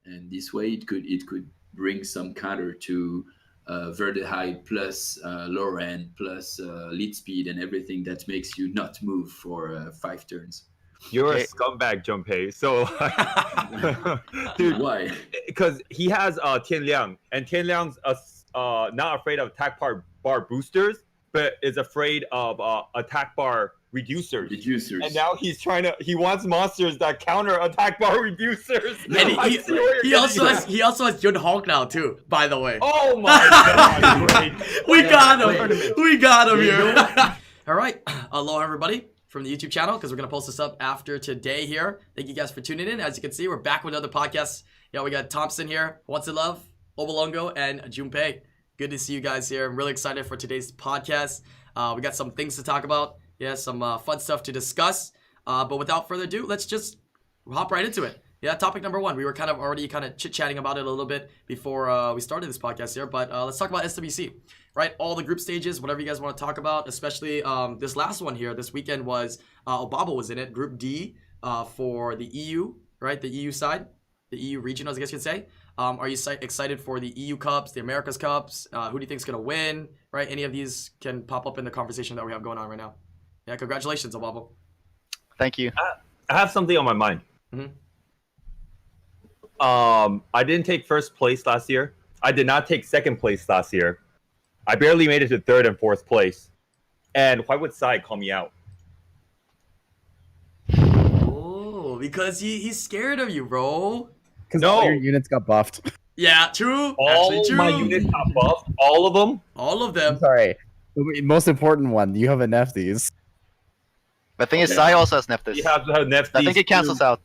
and this way it could bring some counter to Verde High plus lower end plus lead speed and everything that makes you not move for 5 turns. You're a Okay. scumbag, Junpei. So, like, dude, Why? because he has Tian Liang, and Tian Liang's not afraid of attack bar boosters, but is afraid of attack bar reducers. And now he wants monsters that counter attack bar reducers. And I see where he you're also getting has at. he also has Yun Honk now too, by the way. Oh my god! Great. We got him. wait. We got him You here. know- All right. Hello, everybody from the YouTube channel, because we're going to post this up after today here. Thank you guys for tuning in. As you can see, we're back with another podcast. Yeah, we got Thompson here, What's in Love, Obolongo, and Junpei. Good to see you guys here. I'm really excited for today's podcast. We got some things to talk about. Yeah, some fun stuff to discuss. But without further ado, let's just hop right into it. Yeah, topic number one. We were already chit-chatting about it a little bit before we started this podcast here. But let's talk about SWC. Right, all the group stages, whatever you guys want to talk about, especially this last one here. This weekend was Obaba was in it, Group D for the EU, right? The EU side, the EU region, as I guess you could say. Are you excited for the EU Cups, the Americas Cups? Who do you think is going to win, right? Any of these can pop up in the conversation that we have going on right now. Yeah, congratulations, Obaba. Thank you. I have something on my mind. Mhm. I didn't take first place last year. I did not take second place last year. I barely made it to third and fourth place. And why would Sai call me out? Oh, because he's scared of you, bro. Because No. all your units got buffed. Yeah, true. All Actually, true. my units got buffed. All of them. All of I'm them. sorry. The most important one, you have enough these. The thing is, Okay. Sai also has Neftis. You have to have Nefties. I think it cancels out.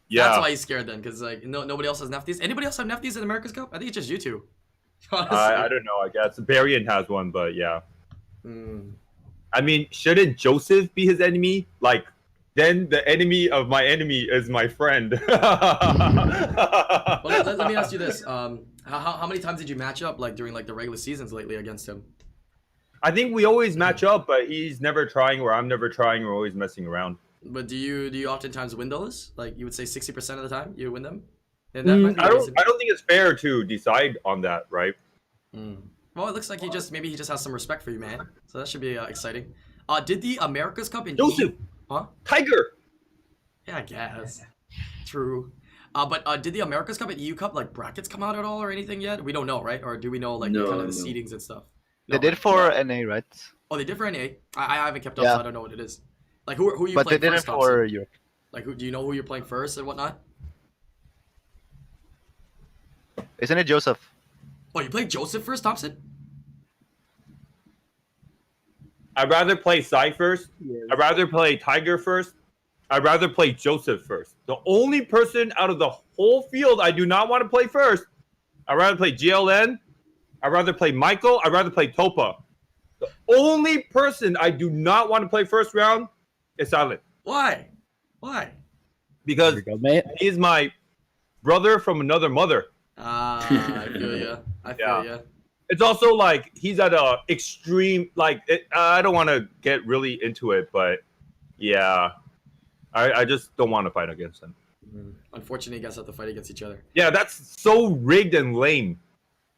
Yeah. That's why he's scared then, because like nobody else has Nefties. Anybody else have Nefties in America's Cup? I think it's just you two. Honestly. I don't know. I guess Barian has one, but yeah. Hmm. I mean, shouldn't Joseph be his enemy? Like, then the enemy of my enemy is my friend. Well, let me ask you this: how many times did you match up like during like the regular seasons lately against him? I think we always match up, but he's never trying, or I'm never trying. We're always messing around. But do you oftentimes win those? Like you would say 60% of the time you win them? And I don't think it's fair to decide on that, right? Well, it looks like he just has some respect for you, man. So that should be exciting. Did the America's Cup in Joseph, Huh? Tiger. Yeah, I guess. True. But did the America's Cup and EU Cup like brackets come out at all or anything yet? We don't know, right? Or do we know like No, kind of the no. seedings and stuff? They No, did right? for NA, right? Oh, they did for NA. I haven't kept up, Yeah. so I don't know what it is. Like who are you But they playing did it first, Thompson? for Europe. Like do you know who you're playing first and whatnot? Isn't it Joseph? Oh, you played Joseph first, Thompson? I'd rather play Sai first. I'd rather play Tiger first. I'd rather play Joseph first. The only person out of the whole field I do not want to play first, I'd rather play GLN. I'd rather play Michael. I'd rather play Topa. The only person I do not want to play first round is Silent. Why? Why? Because Here you go, mate. he's my brother from another mother. I feel ya. I feel ya. It's also like he's at a extreme, like, I don't want to get really into it, but yeah, I just don't want to fight against him. Unfortunately, you guys have to fight against each other. Yeah, that's so rigged and lame.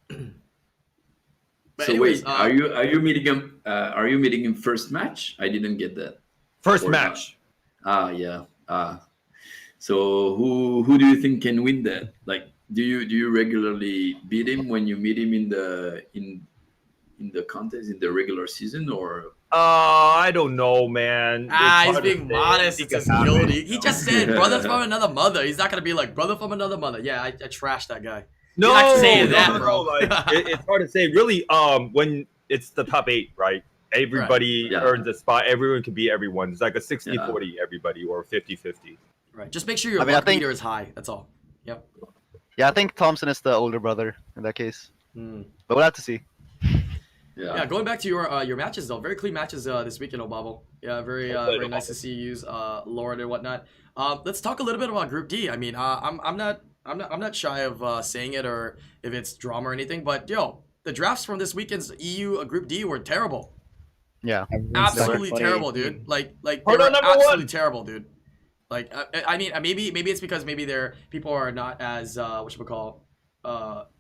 But So anyways, wait, are you meeting him? Are you meeting him first match? I didn't get that. First Or match. Yeah. So who do you think can win that? Like, do you regularly beat him when you meet him in the contest in the regular season, or? I don't know, man. It's he's hard to being say. modest. It's Anything his can happen, guilty. He you just know? said brother from another mother. He's not gonna be like brother from another mother. Yeah, I trashed that guy. No, You're not saying no, that, no, bro. like, it's hard to say. Really, when it's the top 8, right? Everybody Yeah. earns a spot. Everyone can beat everyone. It's like a 60-40 everybody, or 50-50. Right. Just make sure your I mean, I luck think- meter is high. That's all. Yep. Yeah, I think Thompson is the older brother in that case. Hmm. But we'll have to see. Yeah, going back to your matches though, very clean matches this weekend, Obabo. Yeah, very nice to see you use Lord and whatnot. Let's talk a little bit about Group D. I mean, I'm not shy of saying it or if it's drama or anything, but yo, the drafts from this weekend's EU Group D were terrible. Yeah. Everyone's Absolutely stuck. terrible, dude. Like they Hold were on, number absolutely one. terrible, dude. Like, I mean, maybe it's because maybe people are not as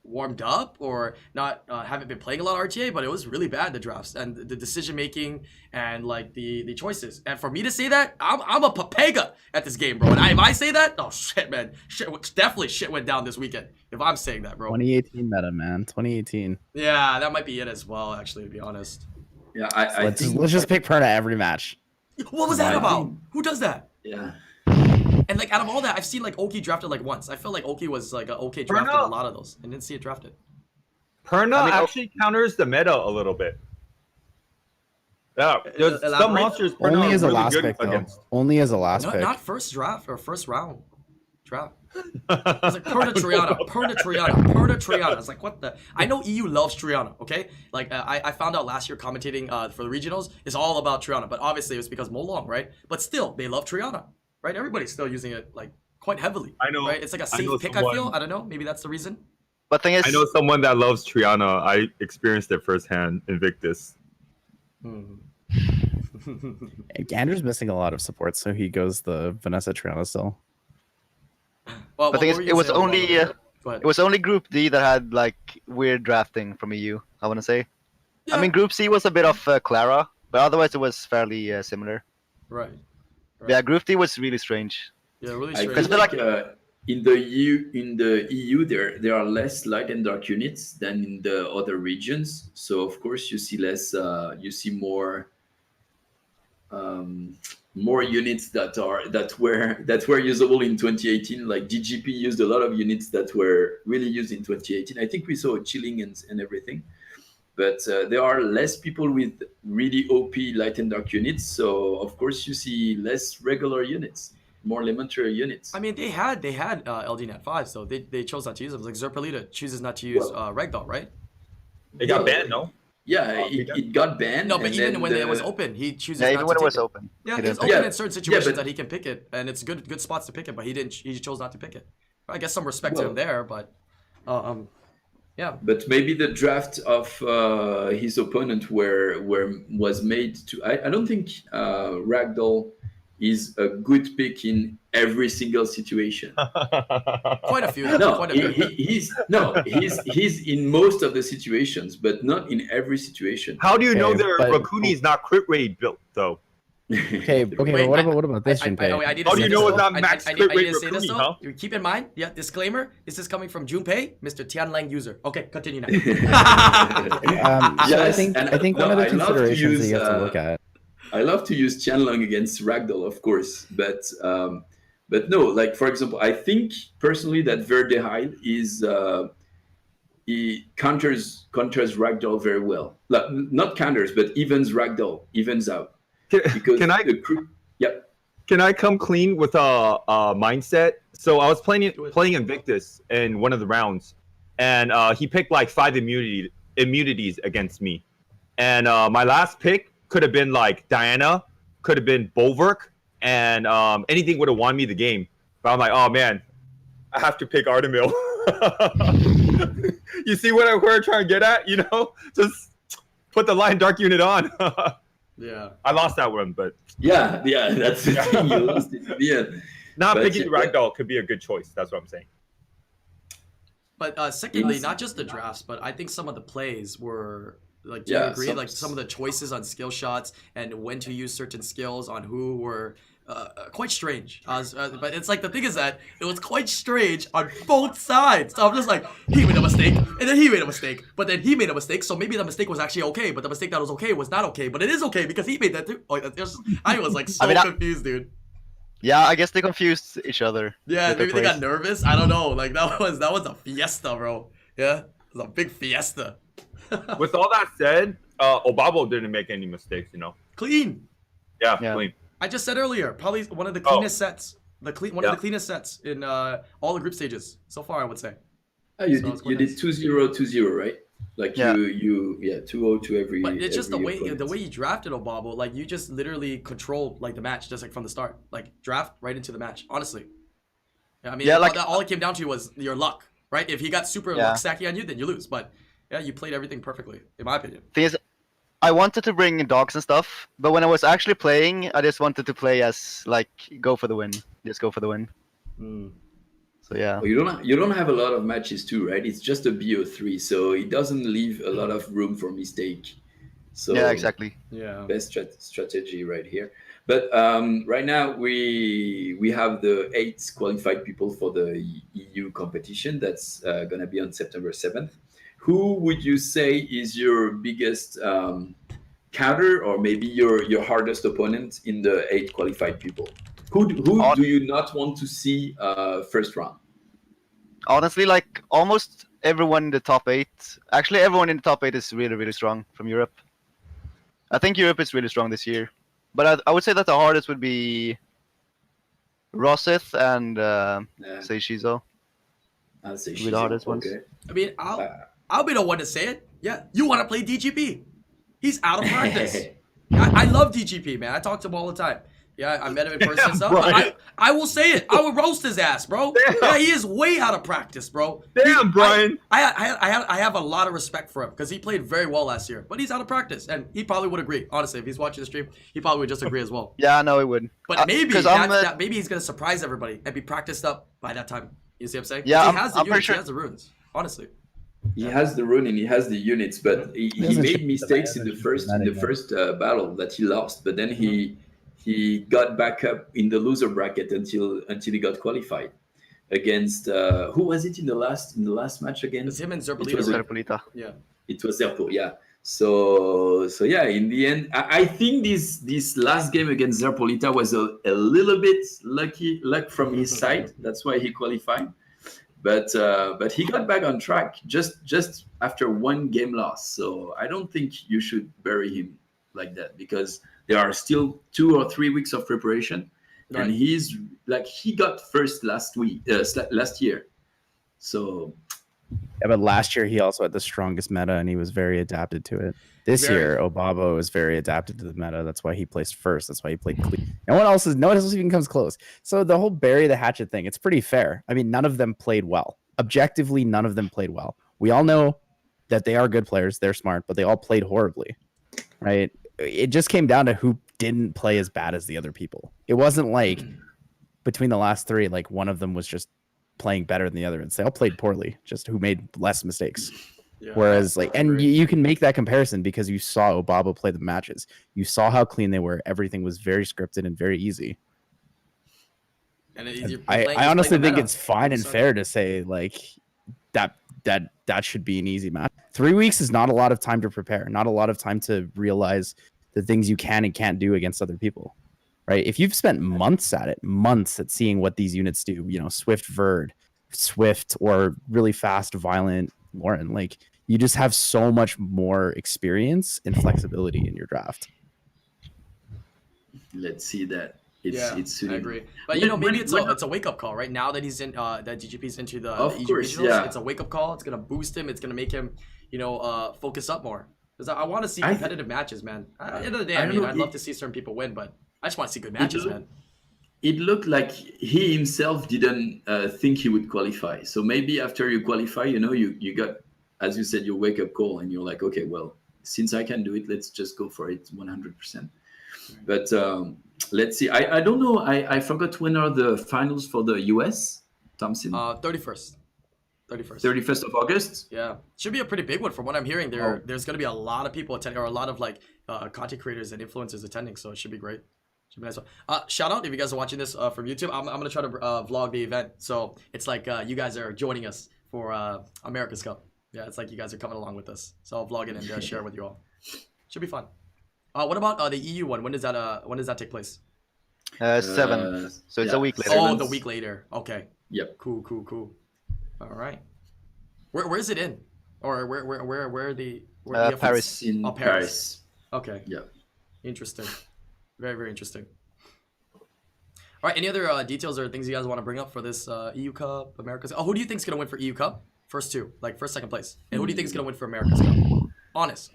warmed up or not haven't been playing a lot of RTA, but it was really bad, the drafts and the decision making and like the choices. And for me to say that, I'm a papega at this game, bro. And if I say that, oh shit, man, definitely shit went down this weekend. If I'm saying that, bro. 2018 meta, man. 2018. Yeah, that might be it as well. Actually, to be honest. Yeah, I Let's think just pick Perna every match. What was that about? Who does that? yeah. And like out of all that, I've seen like Oki drafted like once. I feel like Oki was like an okay drafted a lot of those. I didn't see it drafted. Perna actually counters the meta a little bit. Yeah, there's some monsters Perna Only as a really last good pick, though. against. Only as a last No, pick. not first draft or first round draft. It's like Perna Triana. I was like, what the? I know EU loves Triana, okay? Like, I found out last year commentating for the regionals, it's all about Triana. But obviously, it was because Molong, right? But still, they love Triana, right? Everybody's still using it, like, quite heavily. I know. Right? It's like a safe pick, I feel. I don't know. Maybe that's the reason. But thing is, I know someone that loves Triana. I experienced it firsthand, Invictus. Andrew's missing a lot of support, so he goes the Vanessa Triana still. Well, but thing is, it was only Go ahead. it was only Group D that had like weird drafting from EU. I want to say. Yeah. I mean, Group C was a bit of Clara, but otherwise it was fairly similar. Right. Yeah, Group D was really strange. Yeah, really I strange. feel like in the EU there are less light and dark units than in the other regions. So of course you see less. You see more. More units that were usable in 2018. Like DGP used a lot of units that were really used in 2018. I think we saw chilling and everything, but there are less people with really OP light and dark units. So of course you see less regular units, more elementary units. I mean, they had LDNet 5, so they chose not to use them. Like Zerpalita chooses not to use Ragdoll, right? It got banned, no? Yeah, it got banned. No, but and even then when it was open, he chooses Yeah, not even to when it take was open. Yeah, he it's didn't open take Yeah. in certain situations but- that he can pick it, and it's good spots to pick it. But he didn't. He chose not to pick it. I guess some respect to him there, but yeah. But maybe the draft of his opponent was made to. I don't think Ragdoll is a good pick in every single situation. Quite a few. No, Quite a few. he's in most of the situations, but not in every situation. How do you know Okay, their but- Rakuni's not crit rate built though? Okay, Wait, but what about this, I Junpei? need to How do say you this know it's though. not I max need crit to rate say this Rakuni, though. huh? You keep in mind, yeah, disclaimer. This is coming from Junpei, Mr. Tianlang user. Okay, continue now. So Yes, I think one of the I love to considerations that use, you have to look at. I love to use Qianlong against Ragdoll, of course, but no. Like for example, I think personally that Verdeheil is he counters Ragdoll very well. Like, not counters, but evens Ragdoll, evens out. Because Can I Yep. Can I come clean with a mindset? So I was playing Invictus in one of the rounds, and he picked like 5 immunities against me, and my last pick could have been like Diana, could have been Bulwark, and anything would have won me the game. But I'm like, oh man, I have to pick Artemil. You see what I'm trying to get at? You know, just put the Lion Dark unit on. Yeah. I lost that one, but Yeah, that's the thing. You lost it. Yeah. not But- picking Ragdoll could be a good choice. That's what I'm saying. But secondly, not just the drafts, but I think some of the plays were like, do you Yeah, agree? Like some of the choices on skill shots and when to use certain skills on who were quite strange. But it's like the thing is that it was quite strange on both sides. So I'm just like, he made a mistake, and then he made a mistake, but then he made a mistake. So maybe the mistake was actually okay, but the mistake that was okay was not okay. But it is okay because he made that too. Like, I was like so confused, dude. Yeah, I guess they confused each other. Yeah, with their maybe they got plays. nervous. I don't know. Like that was a fiesta, bro. Yeah, it was a big fiesta. With all that said, Obabo didn't make any mistakes, you know. Clean. Yeah, Yeah. clean. I just said earlier, probably one of the cleanest sets. One of the cleanest sets in all the group stages so far, I would say. Oh, you So it's did quite you nice. did 2-0, 2-0, right? Like Yeah. you 2-0 to every. But it's just the every way opponent. you drafted Obabo, like you just literally controlled like the match just like from the start, like draft right into the match. Honestly, yeah, I mean, Yeah, like- all it came down to was your luck, right? If he got super Yeah. luck stacky on you, then you lose. But yeah, you played everything perfectly, in my opinion. Thing is, I wanted to bring dogs and stuff, but when I was actually playing, I just wanted to play as like go for the win. just go for the win. Mm. So yeah. Well, you don't have a lot of matches too, right? It's just a BO3, so it doesn't leave a lot of room for mistake. So Yeah, exactly. Yeah. best strategy right here. But right now we have the 8 qualified people for the EU competition that's gonna be on September 7th. Who would you say is your biggest counter, or maybe your hardest opponent in the 8 qualified people? Who Hon- do you not want to see first round? Honestly, like almost everyone in the top 8. Actually, everyone in the top 8 is really, really strong from Europe. I think Europe is really strong this year. But I would say that the hardest would be Rossith and Yeah, Seishizo. I'll say Would be she's the hardest ones. okay. I mean, Uh, I'll be the one to say it. Yeah, you want to play DGP? He's out of practice. I love DGP, man. I talk to him all the time. Yeah, I met him in person and stuff. But Brian. I will say it. I will roast his ass, bro. Damn. Yeah, he is way out of practice, bro. Damn, Brian. I have a lot of respect for him because he played very well last year. But he's out of practice, and he probably would agree. Honestly, if he's watching the stream, he probably would just agree as well. Yeah, I know it would. But maybe 'cause maybe he's gonna surprise everybody and be practiced up by that time. You see what I'm saying? Yeah, he I'm- has the I'm units, pretty sure- he has the runes. Honestly. He has the rune and he has the units, but he doesn't made change the mistakes in meta, the first not battle that he lost. But then he got back up in the loser bracket until he got qualified against who was it in the last match again? It's him and It Zerpolita. was right? Zerpolita. Yeah. It was Zerpo, yeah. So yeah, in the end, I think this last game against Zerpolita was a little bit luck from his side. That's why he qualified. But he got back on track just after one game loss. So I don't think you should bury him like that, because there are still 2 or 3 weeks of preparation, Right. and he's like he got first last year. So Yeah, but last year he also had the strongest meta and he was very adapted to it. This Very. year, Obabo is very adapted to the meta. That's why he placed first. That's why he played clean. No one else even comes close. So the whole bury the hatchet thing, it's pretty fair. I mean, none of them played well. Objectively, none of them played well. We all know that they are good players. They're smart, but they all played horribly, right? It just came down to who didn't play as bad as the other people. It wasn't like between the last 3, like one of them was just playing better than the other. They all played poorly, just who made less mistakes. Yeah. Whereas, like, I and agree. you can make that comparison because you saw Obabo play the matches. You saw how clean they were. Everything was very scripted and very easy. And I honestly think meta. it's fine and So- fair to say like that should be an easy match. 3 weeks is not a lot of time to prepare. Not a lot of time to realize the things you can and can't do against other people. Right? If you've spent months at seeing what these units do, Swift Verd, Swift, or really fast, violent Lauren, like you just have so much more experience and flexibility in your draft. let's see that. It's I suiting. agree. But When- maybe when- it's a wake up call right now that he's in that DGP's into the Of EU course, regionals. yeah. It's a wake up call. It's gonna boost him. It's gonna make him focus up more. Because I want to see I competitive matches, man. At the end of the day, I I don't mean, know, I'd love to see certain people win, but I just want to see good matches, look- man. It looked like he himself didn't think he would qualify. So maybe after you qualify, you got, as you said, your wake up call, and you're like, okay, well, since I can do it, let's just go for it 100%. But let's see. I don't know. I forgot when are the finals for the US, Thompson? 31st. 31st. 31st of August. Yeah, should be a pretty big one from what I'm hearing. There's gonna be a lot of people attending, or a lot of content creators and influencers attending. So it should be great. Should be nice. Shout out if you guys are watching this from YouTube. I'm gonna try to vlog the event. So it's like you guys are joining us for America's Cup. Yeah, it's like you guys are coming along with us. So I'll vlog it and share with you all. Should be fun. What about the EU one? When does that take place? 7. So it's yeah, a week later. Oh, Seventh. the week later. Okay. Yep. Cool. All right. Where is it in? Or where the Paris. In Oh, Paris. Okay. Yeah. Interesting. Very, very interesting. All right. Any other details or things you guys want to bring up for this EU Cup, America's? Oh, who do you think's gonna win for EU Cup? First 2, like first, second place. And who do you think is gonna win for America's Cup? Honest.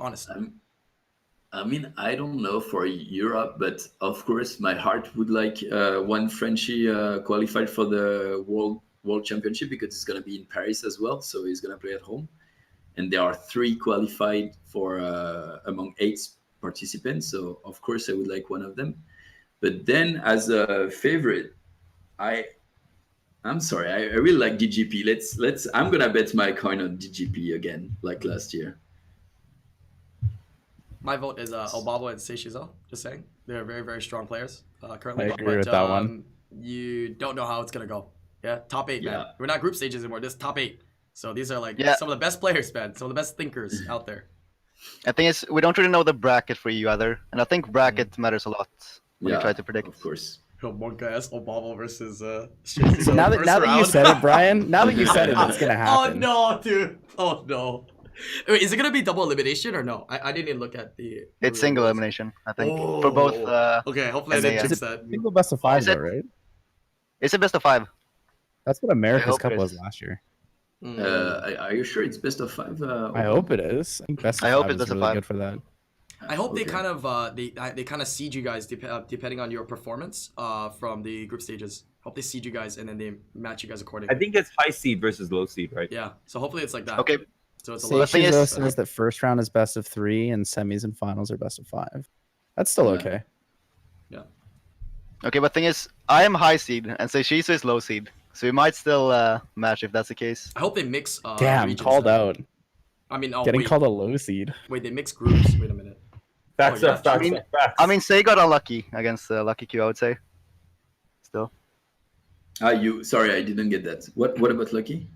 I mean, I don't know for Europe, but of course, my heart would like one Frenchie qualified for the World Championship, because it's going to be in Paris as well. So he's going to play at home. And there are 3 qualified for among 8 participants. So, of course, I would like one of them. But then as a favorite, I'm sorry. I really like DGP. Let's. I'm gonna bet my coin on DGP again, like last year. My vote is Obabo and Seishizo. Just saying, they're very very strong players currently. I agree with that one. You don't know how it's gonna go. Yeah, top 8, man. Yeah. We're not group stages anymore. This top 8. So these are like Yeah. some of the best players, man. Some of the best thinkers out there. I think it's we don't really know the bracket for you either, and I think bracket matters a lot when you try to predict. Of course. Monk ass Obama versus So now that you said it, Brian, now that you said it, it's gonna Oh happen. no, dude. Oh no. Wait, is it gonna be double elimination or no? I didn't even look at the. It's single elimination, I think, for both. Okay, hopefully I and didn't they, jinx that. Single best of 5 Is it- though, right? It's a best of 5. That's what America's hope Cup it was is. last year. Are you sure it's best of 5? I hope it is. I think best of I hope 5 it's is best of really 5. good for that. I hope they Okay. kind of they kind of seed you guys depending on your performance from the group stages. Hope they seed you guys and then they match you guys accordingly. I think it's high seed versus low seed, right? Yeah. So hopefully it's like that. Okay, So it's a the lot. thing is- Seishizo says that first round is best of 3 and semis and finals are best of 5. That's still Yeah. okay. okay, but thing is, I am high seed, and Seishizo is low seed, so we might still match if that's the case. I hope they mix. Damn, regions called then. out. I mean, Getting wait, called a low seed. wait, they mix groups. Wait a minute. Facts Oh, are yeah. facts. mean- are facts. I mean, Say got unlucky against Lucky Q, I would say. Still, Sorry, I didn't get that. What about Lucky?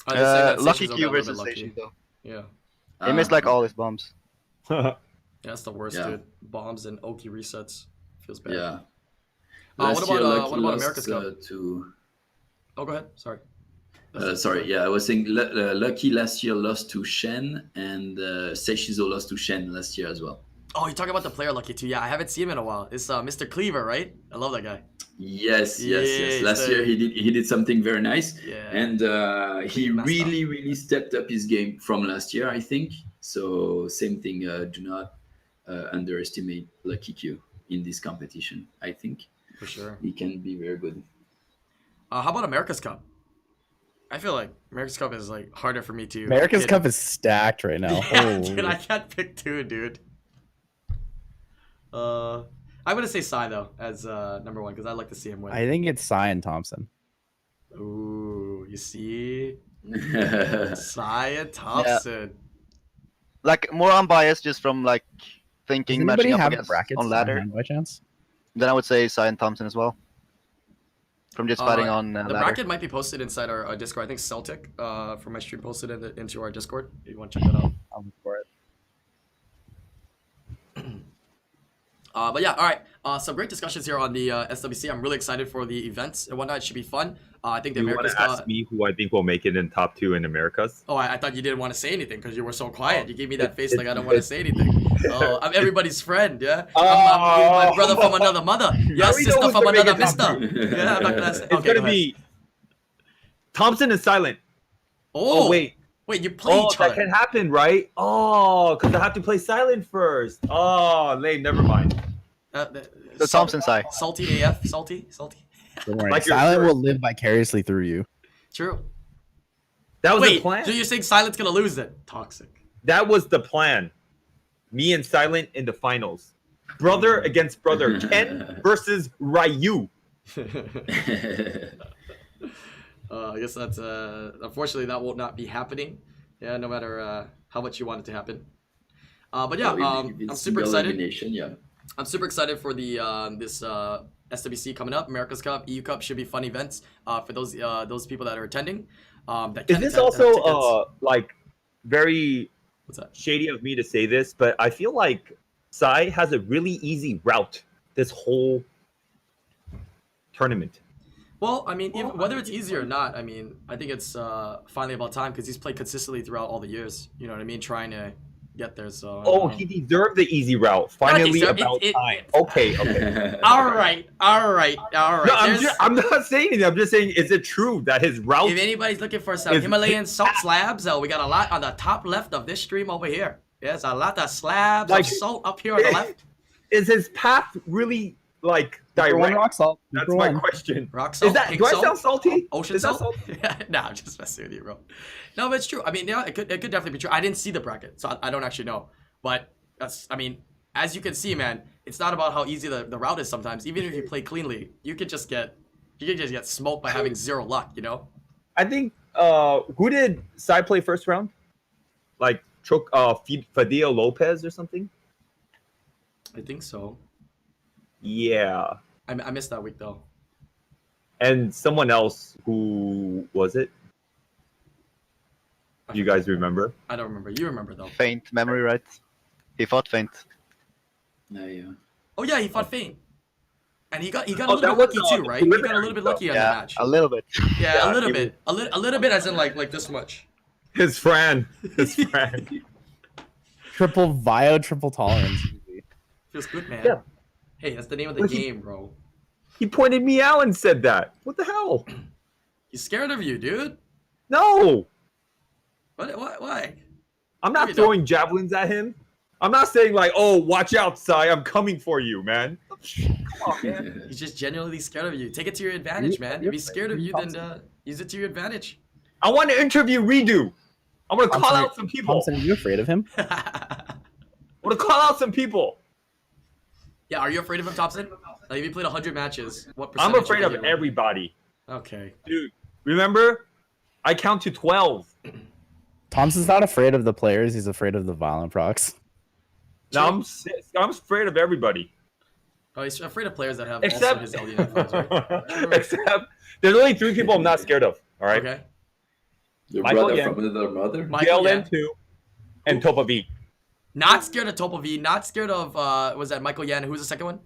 I just say that Lucky Seishizo Q got a little versus bit lucky. Seishizo. Yeah. He missed like all his bombs. Yeah, that's the worst, Yeah. dude. Bombs and Oki resets. Feels bad. Yeah. What Last about, year, Lucky what about lost, America's Cup? to Oh, go ahead. Sorry. sorry, yeah, I was saying Lucky last year lost to Shen, and Seishizo lost to Shen last year as well. Oh, you're talking about the player Lucky too. Yeah, I haven't seen him in a while. It's Mr. Cleaver, right? I love that guy. Yes. Yes, Last year he did something very nice, Yeah. and he Master. really stepped up his game from last year, I think. So same thing. Do not underestimate Lucky Q in this competition. I think For sure. he can be very good. How about America's Cup? I feel like America's Cup is like harder for me to. America's hit. Cup is stacked right now. Yeah, Holy. dude, I can't pick 2, dude. I'm gonna say Psy though as number 1 because I'd like to see him win. I think it's Cy and Thompson. Ooh, you see, Yeah. Psy and Thompson. Like more unbiased, just from like Does thinking anybody matching up have against brackets on ladder. hand by chance? Then I would say Cyan Thompson as well. From just fighting on The ladder. bracket might be posted inside our Discord. I think Celtic from my stream posted it into our Discord. If you want to check that out. I'll look for it. But yeah, all right. Some great discussions here on the SWC. I'm really excited for the events and whatnot. It should be fun. I think the You want America's to Cup. ask me who I think will make it in top 2 in Americas? Oh, I thought you didn't want to say anything because you were so quiet. You gave me that face like I don't want to say anything. Oh, I'm everybody's friend, yeah. I'm my brother from another mother. Yeah, we know sister who's from gonna make another it top mister. 2. Yeah, I'm not gonna say. It's Okay, gonna go ahead. be Thompson and Silent. Oh, wait. wait, you play each that other. can happen, right? Oh, because I have to play Silent first. Oh, lame. Never mind. The Thompson side. Salty AF, salty. Don't worry. Like your Silent shirt. will live vicariously through you. True. That was the Wait, plan. so you're saying Silent's gonna lose then? Toxic. That was the plan. Me and Silent in the finals. Brother against brother. Ken versus Ryu. I guess that's unfortunately that will not be happening. Yeah, no matter how much you want it to happen. But yeah, I'm super excited. Yeah. I'm super excited for the this SWC coming up, America's Cup, EU Cup should be fun events for those people that are attending. That Is can this attend, also tickets. like very What's that? shady of me to say this, but I feel like Sai has a really easy route this whole tournament. Well, I mean, even, whether it's easy or not, I mean, I think it's finally about time because he's played consistently throughout all the years. You know what I mean? Trying to get there. So. I don't know. He deserved the easy route. Finally, deserved. about It- time. Okay. All right. No, There's- I'm not saying anything. I'm just saying, is it true that his route? If anybody's looking for some Is- Himalayan salt slabs, we got a lot on the top left of this stream over here. There's a lot of slabs Like- of salt up here on the left. Is his path really like For one direct? rock salt. That's For my one. question. Rock salt. Is that? pink Do I salt, sound salty? Ocean Is that salt? salty? Nah, I'm just messing with you, bro. No, but it's true. I mean, yeah, it could definitely be true. I didn't see the bracket, so I don't actually know. But that's, I mean, as you can see, man, it's not about how easy the route is sometimes. Even if you play cleanly, you could just get You could just get smoked by having 0 luck, you know? I think who did Sai play first round? Like Fadil Lopez or something? I think so. Yeah. I missed that week though. And someone else, who was it? I Do you forget. guys remember? I don't remember. You remember though. Faint memory, right? He fought Faint. Yeah. Oh yeah, he fought Fane. And he got a Oh, little that bit lucky was, too, right? He got a little bit lucky on that Yeah, match. a little bit. Yeah, Yeah, a little he bit. A little bit as in like this much. His friend. His friend. Triple Vio, triple tolerance. Feels good, man. Yeah. Hey, that's the name of the What game, bro. He pointed me out and said that. What the hell? He's scared of you, dude. No. What? Why? I'm No, not you throwing javelins at him. I'm not saying like, oh, watch out, Sai, I'm coming for you, man. Come on, man. He's just genuinely scared of you. Take it to your advantage, man. If he's scared of you, then use it to your advantage. I want to interview Redo. I want to call Thompson, out some people. Thompson, are you afraid of him? I want to call out some people. Yeah, are you afraid of him, Thompson? Like, if you played 100 matches, what I'm percentage? afraid would of you give him? everybody. Okay. Dude, remember? I count to 12. Thompson's not afraid of the players. He's afraid of the violent procs. Now I'm afraid of everybody. Oh, he's afraid of players that have Except, also his LD files, right? except there's only 3 people I'm not scared of. All right, Okay. Your Michael brother Yen. from another mother? Michael, yeah. DLN2 and Topa V. Not scared of Topo V. Not scared of, was that Michael Yan? Who's the second one?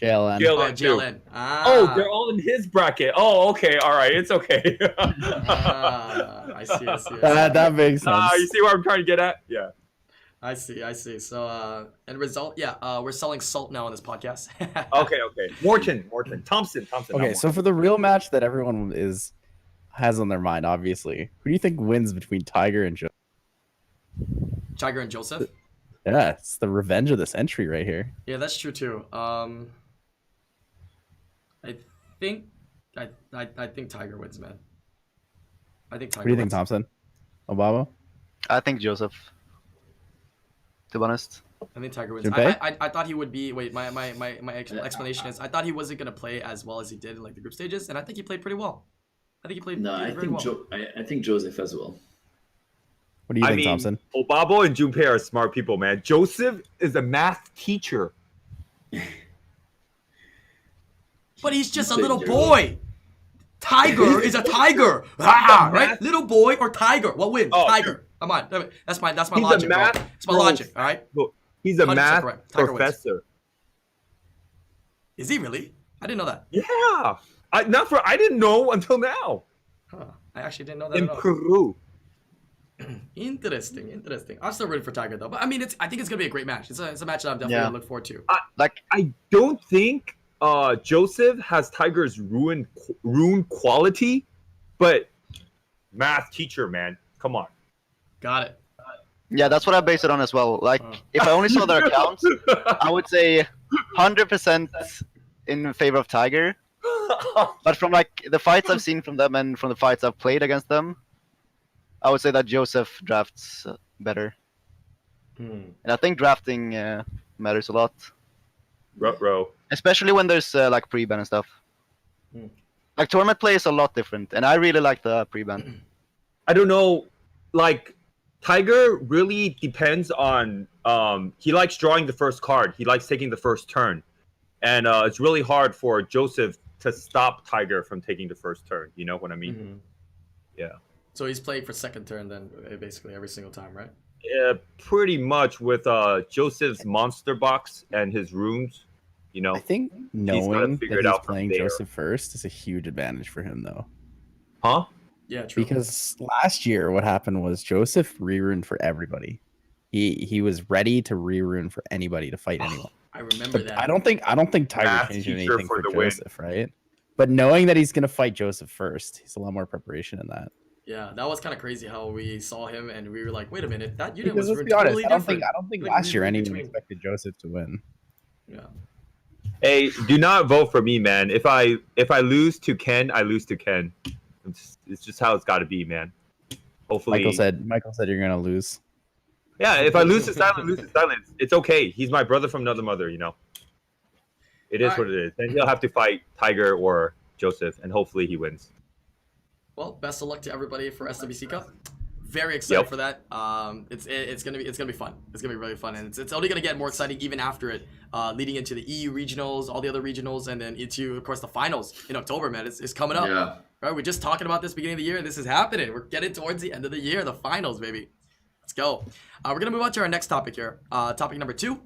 JLN. JLN. Oh, JLN. Ah. Oh, they're all in his bracket. Oh, okay, all right, it's okay. I see. That makes sense. You see what I'm trying to get at? Yeah. I see. So, end result, yeah, we're selling salt now on this podcast. Okay. Morton. Thompson. Okay, so for the real match that everyone has on their mind, obviously, who do you think wins between Tiger and Joe? Tiger and Joseph. Yeah, it's the revenge of the century right here. Yeah, that's true too. I think Tiger wins, man. I think Tiger. What do you think, wins. Thompson? Obama? I think Joseph. To be honest. I think Tiger wins. Junpei? I thought he would be. Wait, my explanation is I thought he wasn't gonna play as well as he did in like the group stages, and I think he played pretty well. I think he played. No, he did I very think well. I think Joseph as well. What do you I think, mean, Thompson? Obabo and Junpei are smart people, man. Joseph is a math teacher. But he's just a Say little Joe. boy. Tiger is a tiger. Ah, right? Little boy or tiger? What wins? Oh, Tiger. Come on. That's my He's a logic, bro. math It's my logic, all right? Look, he's a 100% math correct. Tiger wins. professor. Is he really? I didn't know that. Yeah. I didn't know until now. Huh. I actually didn't know that In at all. Peru. Interesting. I'm still rooting for Tiger though. But I mean, I think it's gonna be a great match. It's a match that I'm definitely Yeah. gonna look forward to. I don't think Joseph has Tiger's rune quality, but math teacher, man. Come on. Got it. Yeah, that's what I base it on as well. Like, if I only saw their accounts, I would say 100% in favor of Tiger. But from like the fights I've seen from them and from the fights I've played against them, I would say that Joseph drafts better. And I think drafting matters a lot, Ruh-roh. especially when there's like pre-ban and stuff. Like tournament play is a lot different, and I really like the pre-ban. I don't know. Like, Tiger really depends on. He likes drawing the first card. He likes taking the first turn, and it's really hard for Joseph to stop Tiger from taking the first turn. You know what I mean? Yeah. So he's playing for second turn then, basically every single time, right? Yeah, pretty much with Joseph's monster box and his runes. You know. I think gotta knowing figure that it he's out from playing there. Joseph first is a huge advantage for him, though. Huh? Yeah, true. Because last year, what happened was Joseph re-runed for everybody. He was ready to re-rune for anybody to fight anyone. I remember But that. I don't think Tiger Math changed teacher anything for for the win. Joseph, right? But knowing that he's gonna fight Joseph first, he's a lot more preparation in that. Yeah, that was kind of crazy how we saw him and we were like, wait a minute, that unit Because was let's be honest, totally I don't different. think Like, last year re-rune anyone between- expected Joseph to win. Yeah. Hey, do not vote for me, man. If I lose to Ken, I lose to Ken. It's just how it's got to be, man. Hopefully, Michael said you're gonna lose. yeah. If I lose to Silent, lose to Silent. It's okay. He's my brother from another mother, you know. It is Alright. what it is. Then he'll have to fight Tiger or Joseph, and hopefully he wins. Well, best of luck to everybody for SWC Cup. Very excited Yep. for that. It's gonna be fun. It's gonna be really fun, and it's only gonna get more exciting even after it, leading into the EU regionals, all the other regionals, and then into, of course, the finals in October. Man, it's coming up. Yeah. Right, we're just talking about this beginning of the year, and this is happening. We're getting towards the end of the year, the finals, baby. Let's go. We're gonna move on to our next topic here. Topic number 2.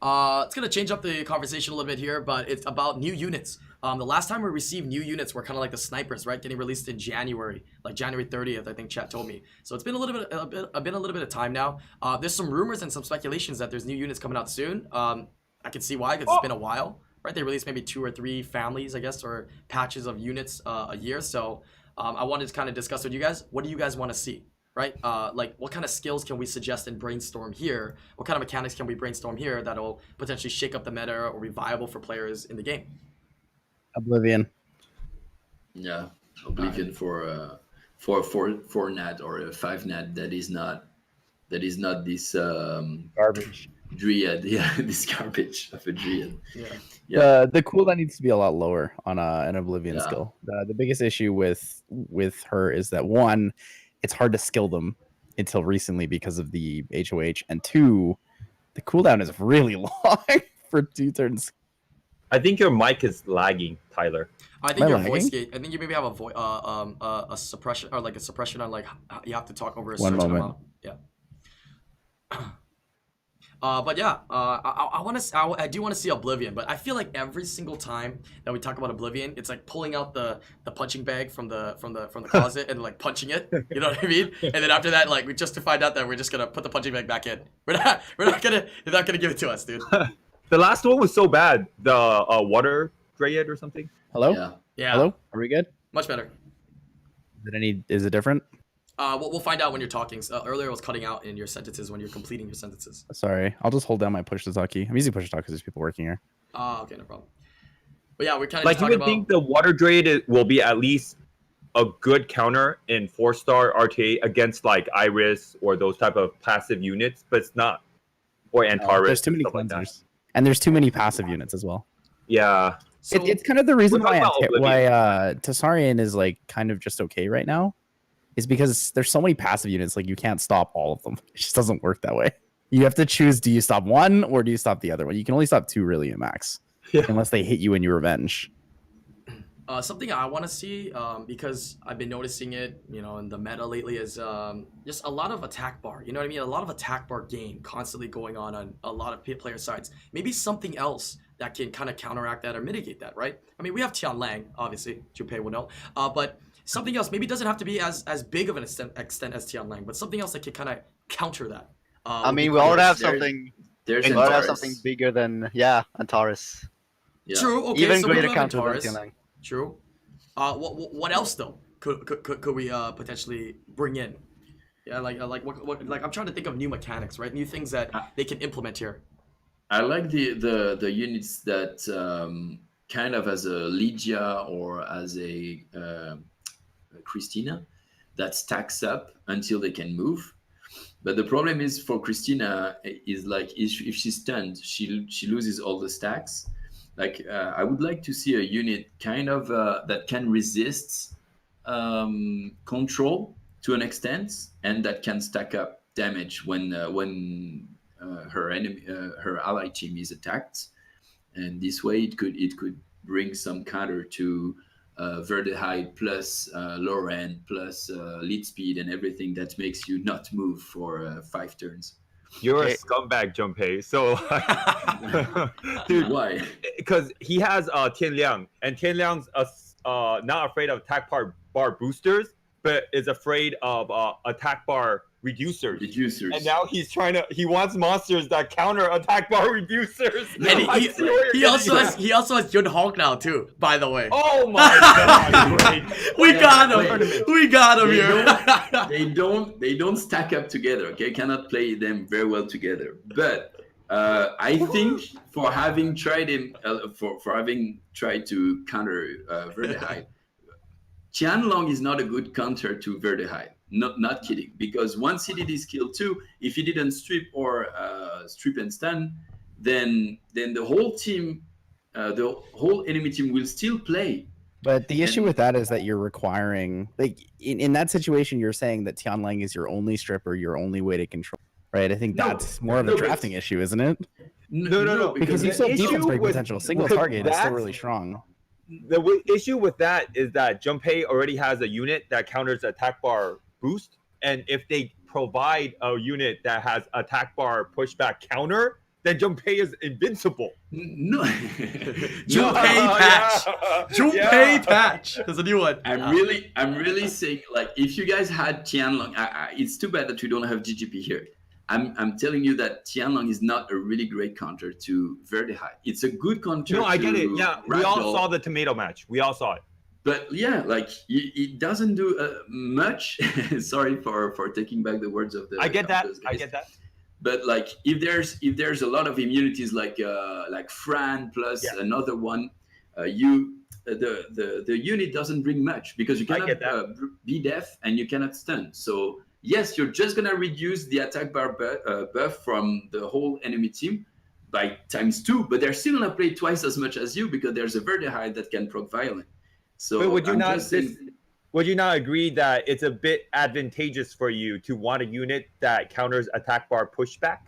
It's gonna change up the conversation a little bit here, but it's about new units. The last time we received new units were kind of like the snipers, right? Getting released in January, like January 30th, I think Chat told me. So it's been a little bit of time now. There's some rumors and some speculations that there's new units coming out soon. I can see why, because it's been a while, right? They release maybe 2 or 3 families, I guess, or patches of units a year. So I wanted to kind of discuss with you guys, what do you guys want to see? Right? Like, what kind of skills can we suggest and brainstorm here? What kind of mechanics can we brainstorm here that'll potentially shake up the meta or be viable for players in the game? Oblivion. Yeah, Oblivion for a 4 nat or a 5 nat that is not this Garbage. Dryad. Yeah, this garbage of a Dryad. Yeah. The cooldown needs to be a lot lower on an Oblivion Yeah. skill. The biggest issue with her is that, one, it's hard to skill them until recently because of the HOH, and 2, the cooldown is really long for 2 turns. I think your mic is lagging, Tyler. I think Am I your lagging? voice gate. I think you maybe have a suppression, or like a suppression on, like, you have to talk over a One certain moment. amount. Yeah. But yeah, I do want to see Oblivion, but I feel like every single time that we talk about Oblivion, it's like pulling out the punching bag from the closet and like punching it. You know what I mean? And then after that, like, we just to find out that we're just gonna put the punching bag back in. They're not gonna give it to us, dude. The last one was so bad. The water Dryad or something. Hello? Yeah. Yeah. Hello? Are we good? Much better. Is it different? We'll find out when you're talking. Earlier it was cutting out in your sentences when you're completing your sentences. Sorry. I'll just hold down my push to talk key. I'm using push to talk because there's people working here. Okay, no problem. But yeah, we're kind of Like, just you talking would about. think the water Dryad will be at least a good counter in 4-star RTA against like Iris or those type of passive units, but it's not. Or Antares. There's too many stuff like that. cleansers. And there's too many passive units as well. Yeah. So, It's kind of the reason We're why talking about Oblivion. Tessarian is like kind of just okay right now, is because there's so many passive units, like you can't stop all of them. It just doesn't work that way. You have to choose, do you stop one or do you stop the other one? You can only stop 2 really at max, Yeah. unless they hit you in your revenge. something I want to see, because I've been noticing it, in the meta lately, is just a lot of attack bar. You know what I mean? A lot of attack bar gain constantly going on a lot of player sides. Maybe something else that can kind of counteract that or mitigate that, right? I mean, we have Tian Lang, obviously, Junpei will know, but something else. Maybe it doesn't have to be as big of an extent as Tian Lang, but something else that can kind of counter that. I mean, would we be cool. already have There's- something. There's We already have Antares. something bigger than Antares. Yeah. True. Okay. Even so we greater have counter than Antares. Tianlang. True. What else though could we potentially bring in? Yeah, like what like I'm trying to think of new mechanics, right? New things that they can implement here. I like the units that kind of as a Lydia or as a Christina that stacks up until they can move. But the problem is for Christina is like if she's stunned, she loses all the stacks. Like I would like to see a unit kind of that can resist control to an extent, and that can stack up damage when her enemy, her ally team is attacked, and this way it could bring some counter to Verdehide plus Loren plus lead speed and everything that makes you not move for 5 turns. You're Okay. a scumbag, Junpei. So, dude, Why? because he has Tian Liang, and Tian Liang's not afraid of attack bar boosters, but is afraid of attack bar reducers. Reducers. And now he wants monsters that counter attack bar reducers. And I see where he you're also getting has at. he also has Yun Hawk now too. By the way, Oh my god! Great. we Yeah, got him. wait. We got him They here. they don't stack up together. Okay, cannot play them very well together. But I think for having tried him, for having tried to counter Verdehide, Tianlong is not a good counter to Verdehide. Not kidding. Because once he did his kill 2, if he didn't strip or strip and stun, then the whole team the whole enemy team will still play. But the issue And- with that is that you're requiring, like, in that situation, you're saying that Tianlang is your only stripper, your only way to control, right? I think No, that's more of a no, but- drafting issue, isn't it? No, Because you the still have defense issue break with- potential. Single with target is still that- really strong. The issue with that is that Junpei already has a unit that counters attack bar boost, and if they provide a unit that has attack bar pushback counter, then Junpei is invincible. No, Junpei patch. Junpei patch. There's a new one. I'm really saying, like, if you guys had Tianlong, it's too bad that we don't have GGP here. I'm telling you that Tianlong is not a really great counter to Verde High. It's a good counter. No, I get it. Yeah, we all Ragdoll, saw the tomato match. We all saw it. but yeah, like it doesn't do much. Sorry for taking back the words of the. I get that. those I guys. get that. But like, if there's a lot of immunities like Fran plus Yeah. another one, the unit doesn't bring much because you I cannot get that. be deaf and you cannot stun. So yes, you're just gonna reduce the attack bar buff from the whole enemy team by ×2, but they're still gonna play twice as much as you because there's a Verde High that can proc violent. So But would you I'm not just saying- would you not agree that it's a bit advantageous for you to want a unit that counters attack bar pushback?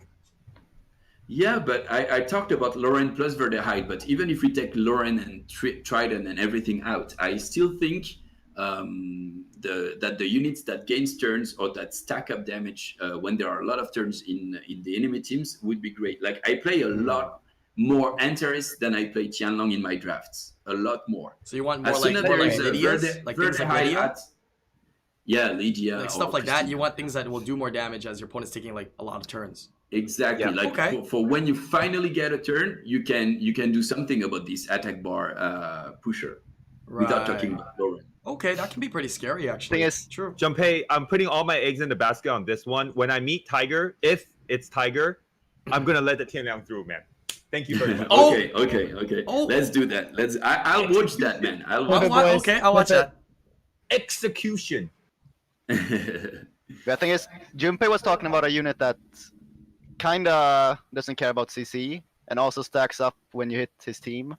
Yeah, but I talked about Lauren plus Verde High, but even if we take Lauren and Trident and everything out, I still think that the units that gains turns or that stack up damage when there are a lot of turns in the enemy teams would be great. Like, I play a lot more Antares than I play Tianlong in my drafts. A lot more. So you want more As soon as more there like is a Lydias? Verde, Like Verde things like High Lydia? at, yeah, Lydia. Like or stuff like that. Christina. You want things that will do more damage as your opponent's taking like a lot of turns. Exactly. Yeah. Like Okay. for when you finally get a turn, you can do something about this attack bar pusher without talking about Lauren. Okay, that can be pretty scary actually. Thing is- True. Junpei, I'm putting all my eggs in the basket on this one. When I meet Tiger, if it's Tiger, I'm gonna let the Tianliang through, man. Thank you very much. Oh! Okay. Oh! Let's do that. I'll watch that, man. I'll I'll watch wa- boys. okay, I'll watch Flip that. Execution. that. The thing is, Junpei was talking about a unit that kinda doesn't care about CC and also stacks up when you hit his team.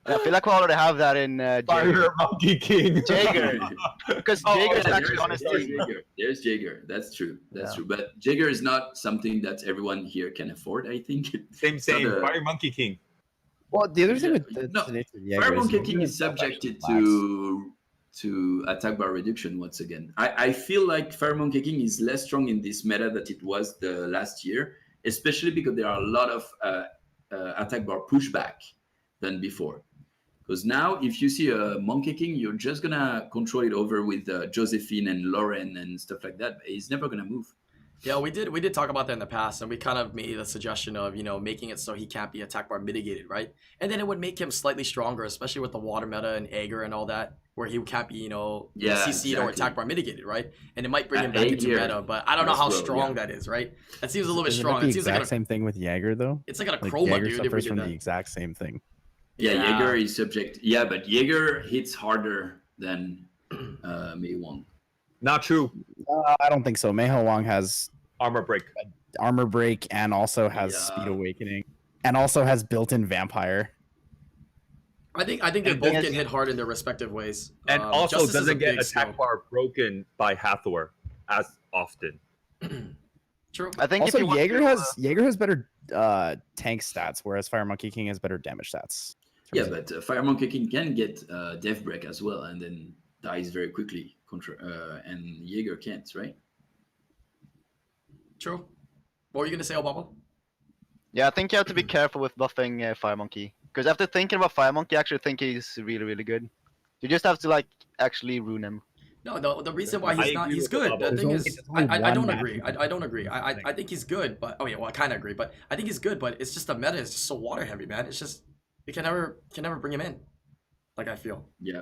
And I feel like we already have that in Jaeger. Fire Monkey King. Jaeger. Because Oh, Jaeger's yeah, actually on his there's team. Jaeger. There's Jaeger. That's true. That's Yeah. true. But Jaeger is not something that everyone here can afford, I think. Same. So the- Fire Monkey King. Well, the other thing with No, the nature of Jaeger Fire is Monkey you King can is subjected actually to attack bar reduction once again. I feel like Fire Monkey King is less strong in this meta than it was the last year, especially because there are a lot of attack bar pushback than before. Because now, if you see a Monkey King, you're just gonna control it over with Josephine and Lauren and stuff like that. He's never gonna move. Yeah, we did talk about that in the past, and we kind of made the suggestion of making it so he can't be attack bar mitigated, right? And then it would make him slightly stronger, especially with the water meta and Aegir and all that, where he can't be Yeah, CC'd or exactly. attack bar mitigated, right? And it might bring him back into Aegir meta, but I don't know as how well, strong yeah. that is, right? That seems a little bit Isn't strong. the It seems exact like same thing with Jaeger, though. it's like a Like chroma, Jaeger dude. If we suffers did from that. the exact same thing. Yeah, Yeah. Jaeger is subject. Yeah, but Jaeger hits harder than Mei Wong. Not true. I don't think so. Meiho Wong has Armor break. armor break and also has Yeah. speed awakening and also has built-in vampire. I think they And both then- get hit hard in their respective ways. And also Justice is a doesn't get big attack skill. bar broken by Hathor as often. True. I think Also, if you want Jaeger to, has better tank stats, whereas Fire Monkey King has better damage stats. Yeah, but Fire Monkey King can get Death Break as well, and then dies very quickly. And Jaeger can't, right? True. What were you gonna say, Obama? yeah, I think you have to be careful with buffing Fire Monkey. Because after thinking about Fire Monkey, I actually think he's really, really good. You just have to like actually ruin him. No, the reason why I he's not, agree he's with good. Bubba. The There's thing only- is, there's only I one don't match agree. you I don't agree. I think he's good, but well, I kind of agree. But I think he's good, but it's just the meta is just so water heavy, man. It's just you can never bring him in. Like I feel Yeah.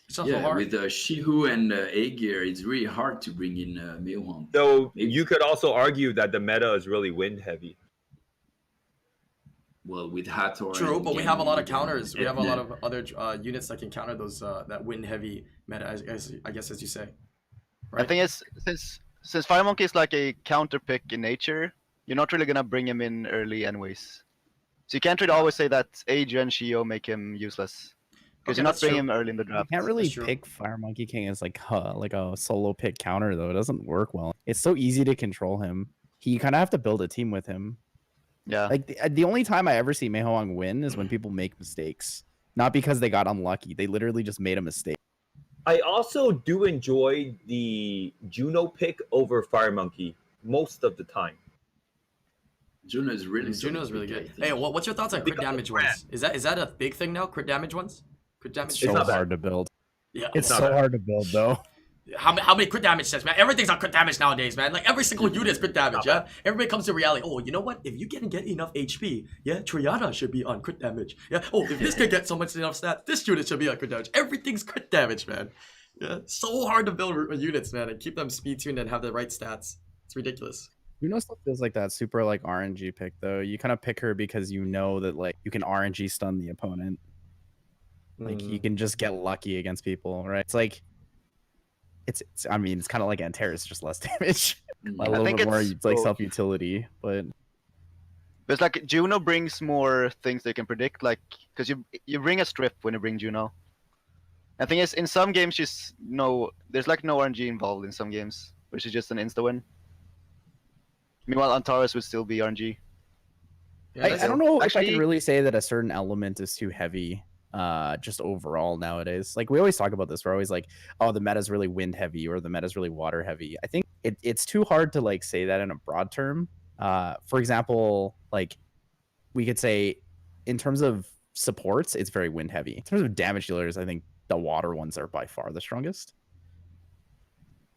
it's just so Yeah, hard. with Shihu and Aegir, it's really hard to bring in Mei Wong. So Maybe. you could also argue that the meta is really wind heavy. Well, with Hathor. True, and but we have a lot of Genji counters. We and have a lot Etna. of other units that can counter those that wind heavy meta. I guess as you say. The thing is, since Fire Monkey is like a counter pick in nature, you're not really gonna bring him in early anyways. So you can't really always say that Adrian Shio make him useless. Because Okay, you're not that's bringing true. him early in the You draft. can't really That's true. pick Fire Monkey King as like a solo pick counter though. It doesn't work well. It's so easy to control him. You kind of have to build a team with him. Yeah. Like the only time I ever see Meihoang win is when people make mistakes, not because they got unlucky. They literally just made a mistake. I also do enjoy the Juno pick over Fire Monkey most of the time. Juno is really Juno's really solid, good. I think. Hey, what's your thoughts on crit Because of damage brand. ones? Is that a big thing now? Crit damage ones? Crit damage. It's It's so not bad. hard to build. Yeah. It's not so bad. hard to build though. How many crit damage sets, man? Everything's on crit damage nowadays, man. Like every single unit is crit damage, yeah? Everybody comes to reality. Oh, you know what? If you can get enough HP, yeah, Triana should be on crit damage. Yeah. Oh, if this can get so much enough stats, this unit should be on crit damage. Everything's crit damage, man. Yeah. So hard to build units, man, and keep them speed tuned and have the right stats. It's ridiculous. Juno still feels like that super like RNG pick though. You kind of pick her because you know that like you can RNG stun the opponent. Like you can just get lucky against people, right? It's like it's I mean it's kind of like Antares, just less damage. Mm. A I little think bit more it's like both. self-utility, but But it's like Juno brings more things they can predict, like because you bring a strip when you bring Juno. The thing is, in some games, there's like no RNG involved in some games, which is just an insta win. Meanwhile, Antares would still be RNG. Yeah, I don't know if I Actually- can really say that a certain element is too heavy. Just overall nowadays, like we always talk about this, we're always like, oh, the meta's really wind heavy or the meta's really water heavy. I think it's too hard to like say that in a broad term. For example, like we could say in terms of supports, it's very wind heavy. In terms of damage dealers, I think the water ones are by far the strongest.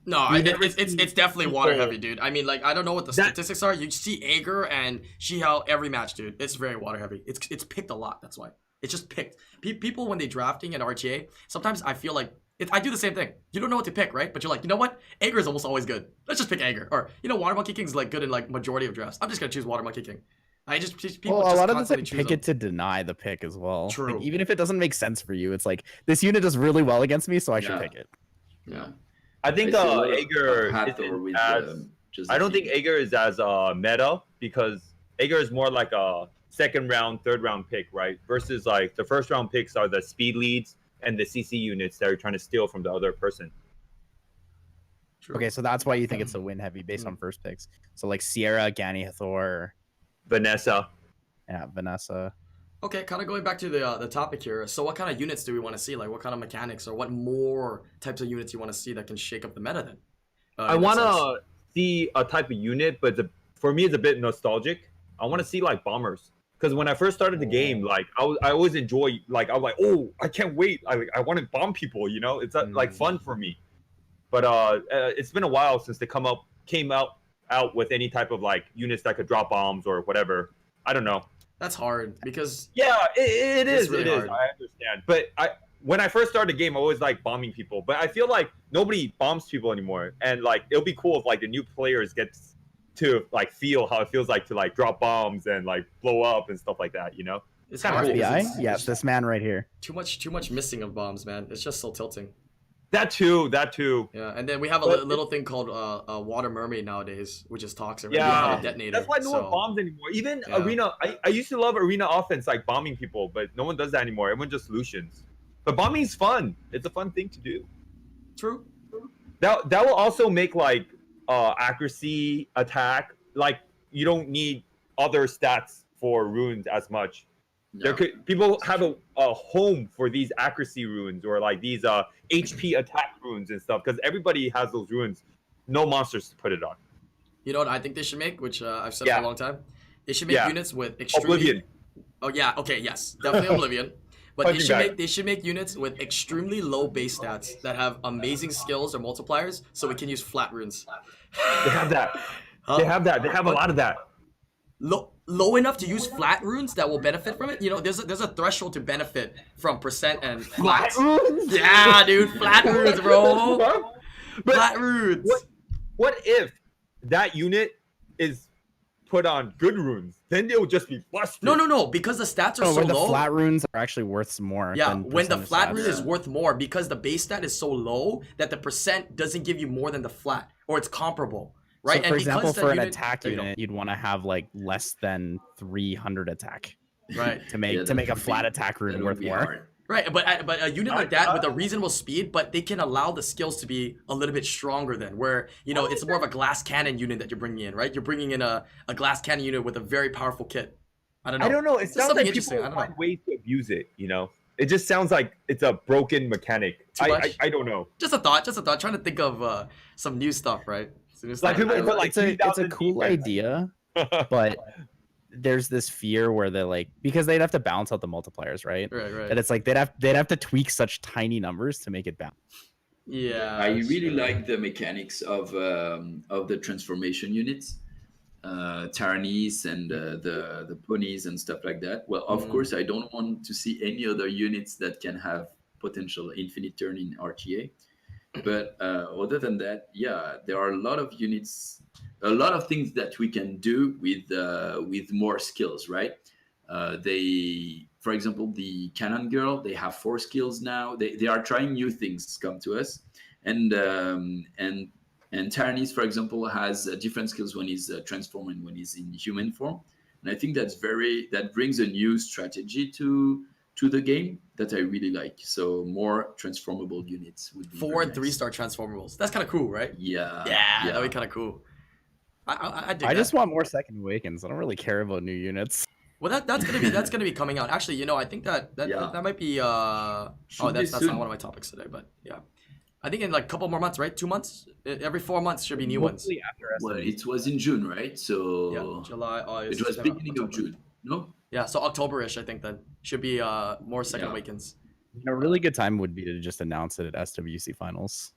No, You never it's see definitely people- water heavy, dude. I mean, like I don't know what the That- statistics are. You see Aegir and Shihao every match, dude. It's very water heavy. It's picked a lot. That's why it's just picked. People when they drafting in RTA, sometimes I feel like I do the same thing. You don't know what to pick, right? But you're like, you know what? Aegir is almost always good. Let's just pick Aegir. Or Water Monkey King's like good in like majority of drafts. I'm just gonna choose Water Monkey King. People Well, a just lot of it's like constantly choose pick them. it to deny the pick as well. Like, True. even if it doesn't make sense for you, it's like this unit does really well against me, so I should Yeah. pick it. Yeah. I think I see a lot of Aegir Hathor isn't with, as. just I don't the- think Aegir is as meta because Aegir is more like a second round, third round pick, right? Versus like the first round picks are the speed leads and the CC units that are trying to steal from the other person. True. Okay, so that's why you think it's so win heavy based Mm. on first picks. So like Sierra, Gani Hathor, Vanessa. yeah, Vanessa. Okay, kind of going back to the topic here. So, what kind of units do we want to see? Like, what kind of mechanics or what more types of units you want to see that can shake up the meta? Then, I in that want sense? to see a type of unit, but for me, it's a bit nostalgic. I want to see like bombers. Because when I first started the game, like I always enjoy, like I was like, oh, I can't wait. I want to bomb people, you know? It's like fun for me. But it's been a while since they came out with any type of like units that could drop bombs or whatever. I don't know. That's hard because Yeah, it It's is. really It is. hard. I understand. But when I first started the game, I always like bombing people. But I feel like nobody bombs people anymore. And like it'll be cool if like the new players get to like feel how it feels like to like drop bombs and like blow up and stuff like that, you know? it's Kinda hard. cool. because FBI? it's- Yeah, it's this man right here. too much missing of bombs, man. It's just so tilting. That too. Yeah, and then we have a But little thing called a water mermaid nowadays, which is toxic. Right? Yeah. We don't have a detonator. That's why no so- one bombs anymore. Even Yeah. arena, I used to love arena offense, like bombing people, but no one does that anymore. Everyone just solutions. But bombing's fun. It's a fun thing to do. True. That will also make like accuracy, attack. Like you don't need other stats for runes as much. Yeah. People have a home for these accuracy runes or like these HP attack runes and stuff because everybody has those runes. No monsters to put it on. You know what I think they should make, which I've said Yeah. for a long time. They should make Yeah. units with extremely. Oblivion. Oh yeah. Okay. Yes. Definitely Oblivion. But Punching bag. they should make units with extremely low base stats that have amazing skills or multipliers, so we can use flat runes. They have that. Huh? They have that. They have a lot of that. Low enough to use flat runes that will benefit from it. You know, there's a threshold to benefit from percent and flat. runes? Yeah, dude, flat runes, bro. But Flat runes. what if that unit is put on good runes? Then they'll just be busted. No, because the stats are Oh, so where the low. flat runes are actually worth more. Yeah, than when the percentage flat stats. rune is worth more because the base stat is so low that the percent doesn't give you more than the flat, or it's comparable, right? So for and example, because that for an unit- attack there you go. unit, you'd want to have like less than 300 attack. Right. to make that make a would flat be- attack that rune would worth be more. hard. Right, but a unit like that with a reasonable speed, but they can allow the skills to be a little bit stronger than where, you know, it's more of a glass cannon unit that you're bringing in, right? You're bringing in a glass cannon unit with a very powerful kit. I don't know. I don't know. It Just sounds something like interesting. people I don't know. find ways to abuse it. You know, it just sounds like it's a broken mechanic. Too much? I don't know. Just a thought. Trying to think of some new stuff, right? Some new Like stuff. people put like it's a 3,000 cool defense. idea, but there's this fear where they're like, because they'd have to balance out the multipliers, right? Right. And it's like they'd have to tweak such tiny numbers to make it balance. Yeah. I really like the mechanics of the transformation units, Tyrannies and the ponies and stuff like that. Well, of course, I don't want to see any other units that can have potential infinite turn in RTA. But other than that, yeah, there are a lot of units, a lot of things that we can do with more skills, right? For example, the Cannon Girl, they have 4 skills now. They are trying new things come to us, and Tyrannies, for example, has different skills when he's transformed and when he's in human form. And I think that brings a new strategy to the game that I really like. So more transformable units would be 4 and very nice. 3-star transformables. That's kind of cool, right? Yeah, Yeah, that'd be kind of cool. I dig I that. just want more Second Awakens. I don't really care about new units. Well, that's gonna be coming out. Actually, you know, I think that Yeah. that might be Should be that's not soon. one of my topics today, but yeah, I think in like a couple more months, right? 2 months, every 4 months should be new ones. Mostly after Well, SWC. it was in June, right? So Yeah, July, August. it was September, beginning of October. June. No, Yeah, so October-ish, I think then should be more Second Yeah. Awakens. A really good time would be to just announce it at SWC finals.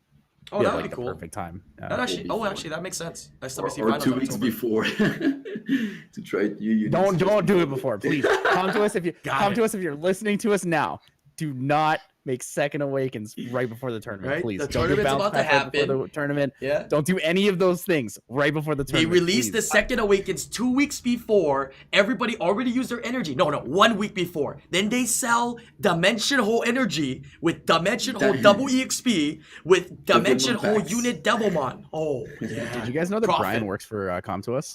Oh, Yeah, that would like be the cool. perfect time. Yeah. That actually, before. actually, that makes sense. SWC or finals 2 in weeks October. before to try new units. Don't do it before, please. Come to us if you Got it. if you're listening to us now. Do not make Second Awakens right before the tournament, Right? please. The Don't do tournament's bounce about to back right before happen. the tournament. Yeah. Don't do any of those things right before the They tournament. released the please. Second Awakens 2 weeks before. Everybody already used their energy. No, 1 week before. Then they sell Dimension Hole energy with Dimension Hole double EXP with Dimension Hole packs. unit Devilmon. Oh, yeah. Did you guys know that Profit. Brian works for Comtois?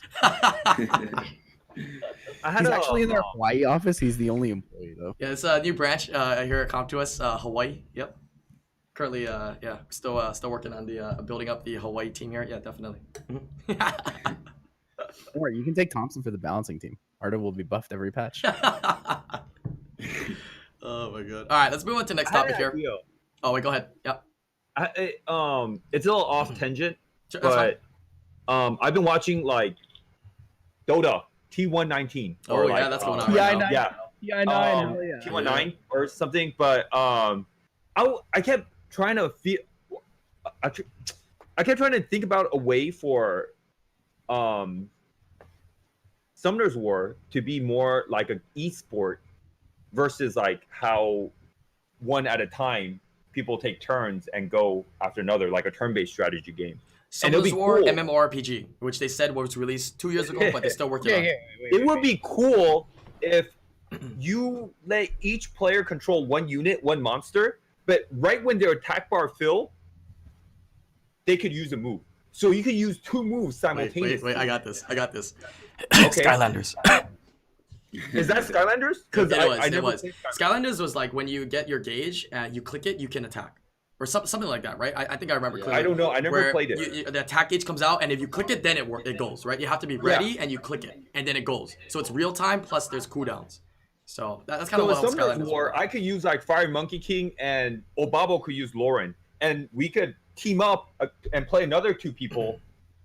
I had He's a, actually in their Hawaii office. He's the only employee though. Yeah, it's a new branch here at ComToUs, Hawaii. Yep. Currently, yeah, still working on the building up the Hawaii team here. Yeah, definitely. Don't worry, you can take Thompson for the balancing team. Arda will be buffed every patch. Oh my god. All right, let's move on to the next topic here. Oh wait, go ahead. Yep. It's a little off tangent, Sure, that's fine. but I've been watching like Dota T119. Oh, or, yeah, like, that's going on right now. Yeah, Yeah, T19 or something. But I kept trying to feel. I kept trying to think about a way for Summoner's War to be more like an esport versus like how one at a time people take turns and go after another, like a turn-based strategy game. And it'll Summoners be War cool. MMORPG, which they said was released 2 years ago, but they're still working on it. It would be cool if you let each player control one unit, one monster, but right when their attack bar fill, they could use a move. So you could use 2 moves simultaneously. Wait, I got this. Okay. Skylanders. Is that Skylanders? Because I It never was. played Skylanders was like when you get your gauge and you click it, you can attack. Or something like that, right? I think I remember clearly. I don't know. I never where played it. the attack gauge comes out, and if you click it, then it goes, right? You have to be ready, and you click it, and then it goes. So it's real time, plus there's cooldowns. So that's kind So of in what Summoner's Skylanders War, were. I could use like Fire Monkey King and Obabo could use Lauren. And we could team up and play another 2 people.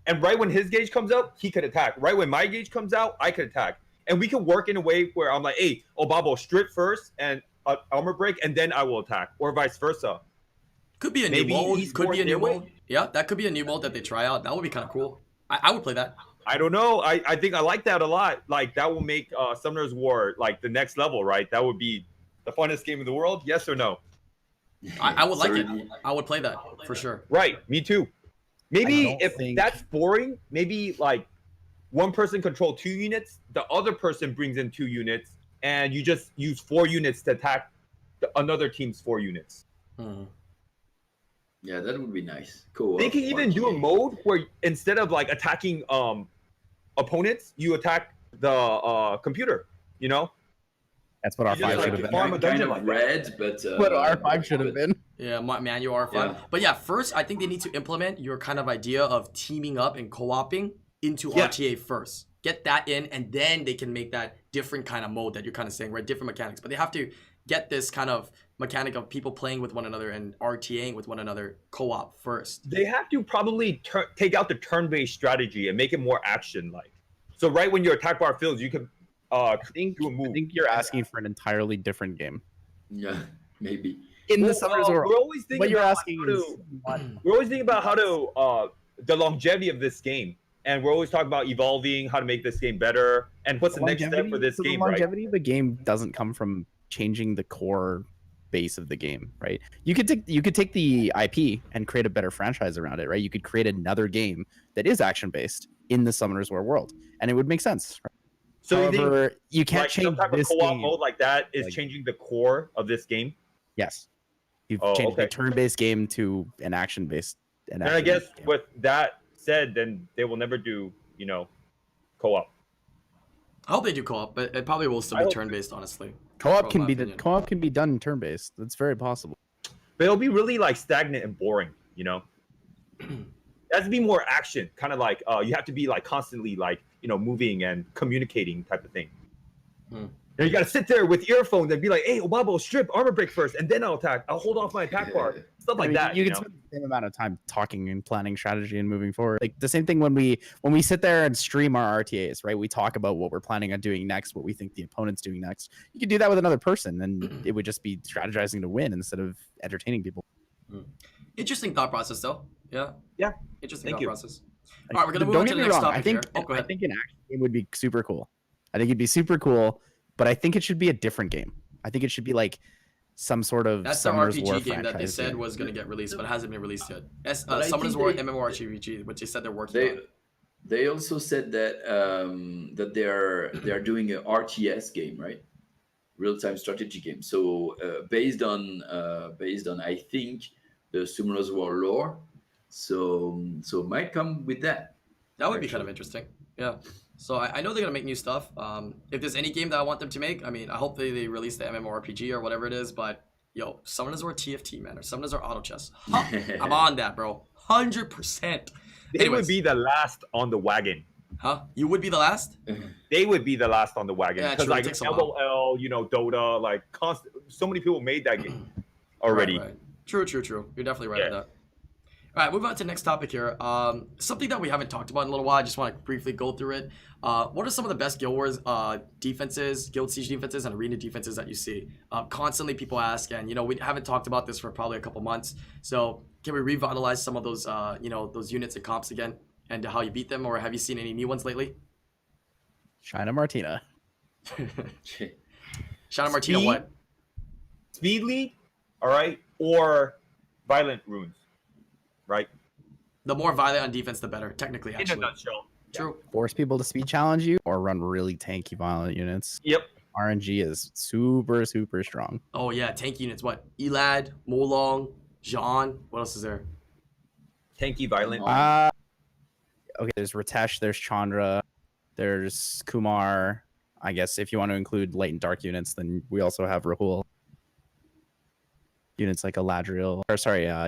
And right when his gauge comes out, he could attack. Right when my gauge comes out, I could attack. And we can work in a way where I'm like, hey, Obabo, strip first and armor break, and then I will attack. Or vice versa. Could be a new maybe mode. Could be a esports new their way? mode. Yeah, that could be a new mode that they try out. That would be kind of cool. I would play that. I don't know. I think I like that a lot. Like, that will make Summoner's War like the next level, right? That would be the funnest game in the world. Yes or no? I would like it. Certainly. I would play that for sure. Right. Me too. I Maybe don't if think- that's boring, maybe like one person control 2 units, the other person brings in 2 units, and you just use 4 units to attack another team's 4 units. Mhm. Yeah, that would be nice. Cool. They can even do a mode where instead of like attacking opponents, you attack the computer, you know? That's what You R5 just, should like, have farm been. a dungeon kind of like that. red, but What R5 should have been. Yeah, manual R5. Yeah. But yeah, first I think they need to implement your kind of idea of teaming up and co-oping into Yeah. RTA first. Get that in, and then they can make that different kind of mode that you're kind of saying, right? Different mechanics. But they have to get this kind of mechanic of people playing with one another and RTAing with one another co-op first. They have to probably take out the turn-based strategy and make it more action-like. So right when your attack bar fills, you can do a move. I think you're asking for an entirely different game. Yeah, maybe. In Well, the Summoners War, we're always thinking what you're about asking how is to, we're always thinking about how to the longevity of this game, and we're always talking about evolving, how to make this game better, and what's the next step for this game, the right? longevity of the game doesn't come from changing the core base of the game, right? You could take the IP and create a better franchise around it, right? You could create another game that is action based in the Summoners War world, and it would make sense. Right? So However, you can't like change some type of this co-op game. mode like that is like- changing the core of this game. Yes, you've Oh, changed okay. a turn-based game to an action-based. And I guess with that said, then they will never do, co-op. I hope they do co-op, but it probably will still I be hope- turn-based, honestly. co-op from can my be opinion. co-op can be done turn-based. That's very possible. But it'll be really like stagnant and boring, It has to be more action, kind of like you have to be like constantly like moving and communicating type of thing. Hmm. You got to sit there with earphones and be like, "Hey, Obabo, strip armor break first, and then I'll attack. I'll hold off my attack bar." Stuff like I mean, that. you You can spend the same amount of time talking and planning strategy and moving forward. Like the same thing when we sit there and stream our RTAs, right? We talk about what we're planning on doing next, what we think the opponent's doing next. You could do that with another person, and it would just be strategizing to win instead of entertaining people. Interesting thought process, though. Yeah. Yeah. Interesting Thank thought you. process. All right, we're gonna move Don't on get to the me next wrong. topic I think here. Oh, go I ahead. think an action game would be super cool. I think it'd be super cool, but I think it should be a different game. I think it should be like some sort of That's the Summoners War RPG game that they franchise said game. was going to get released, but it hasn't been released yet. But I Summoners think War they- MMORPG, which they said they're working on. They also said that that they're doing a RTS game, right? Real time strategy game. So based on I think the Summoners War lore. So might come with that. That would be kind of interesting. Yeah. So I know they're going to make new stuff. If there's any game that I want them to make, I mean, I hope they release the MMORPG or whatever it is, but yo, Summoners War TFT, man, or Summoners War Auto Chess. I'm on that, bro. 100%. They would be the last on the wagon. Huh? You would be the last? They would be the last on the wagon Yeah, because true, it like takes a while. LOL, Dota, like so many people made that game already. Right. True. You're definitely right on Yeah. that. All right, moving on to the next topic here. Something that we haven't talked about in a little while. I just want to briefly go through it. What are some of the best Guild Wars defenses, Guild Siege defenses, and arena defenses that you see? Constantly people ask, and we haven't talked about this for probably a couple months. So can we revitalize some of those, those units and comps again, and how you beat them, or have you seen any new ones lately? China Martina. Shana Martina, Speed? what? Speed lead, all right, or violent runes, right? The more violent on defense, the better. Technically, In a actually. nutshell. True. Force people to speed challenge you or run really tanky violent units. Yep. RNG is super strong. Oh yeah, tank units. What? Elad, Molong, Jean. What else is there? Tanky violent. Okay, there's Ritesh, there's Chandra, there's Kumar. I guess if you want to include light and dark units, then we also have Rahul. Units like Eladriel,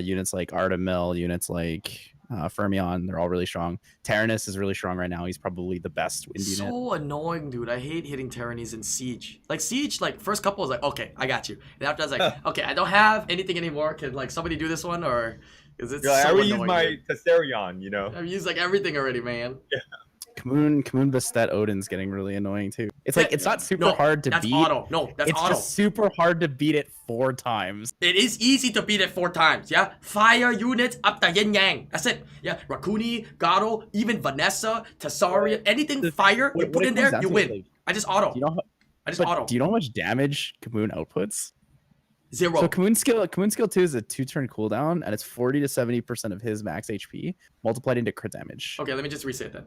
units like Artemil, units like Fermion, they're all really strong. Tyrannus is really strong right now. He's probably the best wind unit. So annoying, dude. I hate hitting Tyrannies in Siege. Like Siege, like first couple was like, okay, I got you. And after I was like, okay, I don't have anything anymore. Can like somebody do this one, or is it? I so already annoying, used my dude. Tessarion, I've used like everything already, man. Kamoon Bastet Odin's getting really annoying too. It's like it's not super No, hard to that's beat. auto. No, that's It's auto. just super hard to beat it 4 times. It is easy to beat it 4 times, yeah? Fire units up the yin yang. That's it. Yeah, Rakuni, Garo, even Vanessa, Tessarion, anything fire you what put it in comes there, down you to win. is, like, I just auto. Do you know how, I just but auto. do you know how much damage Kamoon outputs? 0. So Kamoon skill 2 is a 2-turn cooldown, and it's 40 to 70% of his max HP multiplied into crit damage. Okay, let me just reset that.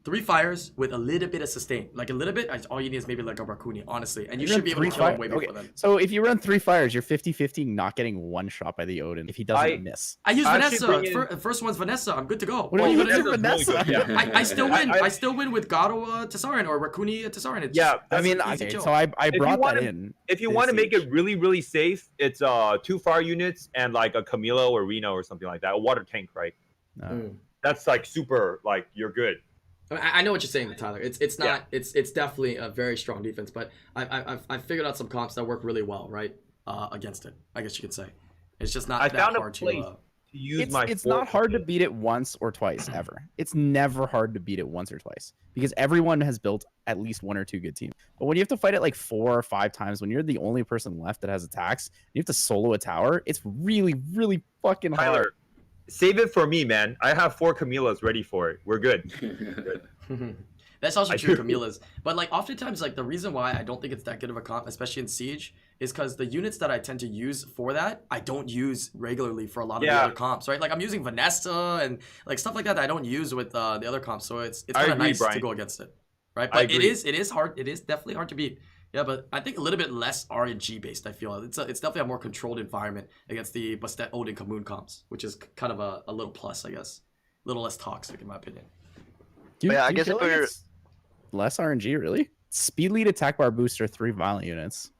3 fires with a little bit of sustain. Like a little bit, all you need is maybe like a Rakuni, honestly. And you You should run be able to 3 kill him fire- way before then. So if you run 3 fires, you're 50-50 not getting one shot by the Odin if he doesn't miss. I use I actually Vanessa. bring in- First one's Vanessa. I'm good to go. What Oh, are you but doing, it- Vanessa's Vanessa? really good, yeah. I still win. I- I still win with Gato Tessarin or Rakuni Tessarin. It's Yeah, just, I that's mean, an easy okay, kill. so I you brought wanna- that in. If you this want to make siege. it really, really safe, it's 2 fire units and like a Camilo or Reno or something like that. A water tank, right? That's like super, like you're good. I know what you're saying, Tyler. It's not. Yeah. It's definitely a very strong defense, but I've figured out some comps that work really well, right? Against it, I guess you could say. It's just not I that found a hard place to. to use my. It's not hard to beat it once or twice ever. It's never hard to beat it once or twice because everyone has built at least 1 or 2 good teams. But when you have to fight it like 4 or 5 times, when you're the only person left that has attacks, you have to solo a tower. It's really, really fucking hard. Tyler, save it for me, man. I have 4 Camilas ready for it. We're good. That's also I true, do. Camila's. But like oftentimes, like the reason why I don't think it's that good of a comp, especially in Siege, is because the units that I tend to use for that, I don't use regularly for a lot of the Yeah. other comps, right? Like I'm using Vanessa and like stuff like that, that I don't use with the other comps. So it's I kind of agree, nice to Brian. go against it, right? I But it agree. is hard. It is definitely hard to beat. Yeah, but I think a little bit less RNG based. I feel it's definitely a more controlled environment against the Bastet Odin Kamun comps, which is kind of a little plus, I guess. A little less toxic in my opinion. Do you- Yeah, I do you guess feel if like we're- it's less RNG, really? Speed lead attack bar booster 3 violent units.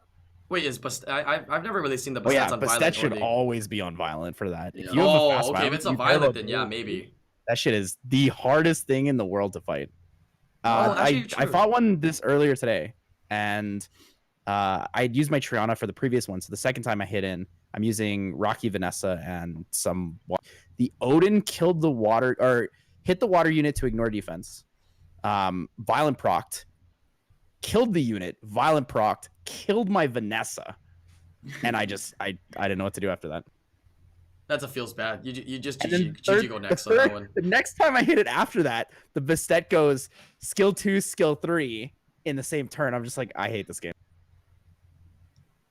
Wait, is I've never really seen the Oh yeah, Bastet's on but violent. that or should the- always be on violent for that. If Yeah. you have a Oh, fast okay. If violent, it's a you violent, have then yeah, maybe. That shit is the hardest thing in the world to fight. actually, I true. fought one this earlier today, and I'd used my Triana for the previous one. So the second time I hit in, I'm using Rocky Vanessa and some. The Odin killed the water or hit the water unit to ignore defense. Violent procced, killed the unit. Violent procced, killed my Vanessa, and I didn't know what to do after that. That feels bad. You just And then GG go next on that one. the next time I hit it after that, the Bastet goes skill 2, skill 3 in the same turn. I'm just like, I hate this game.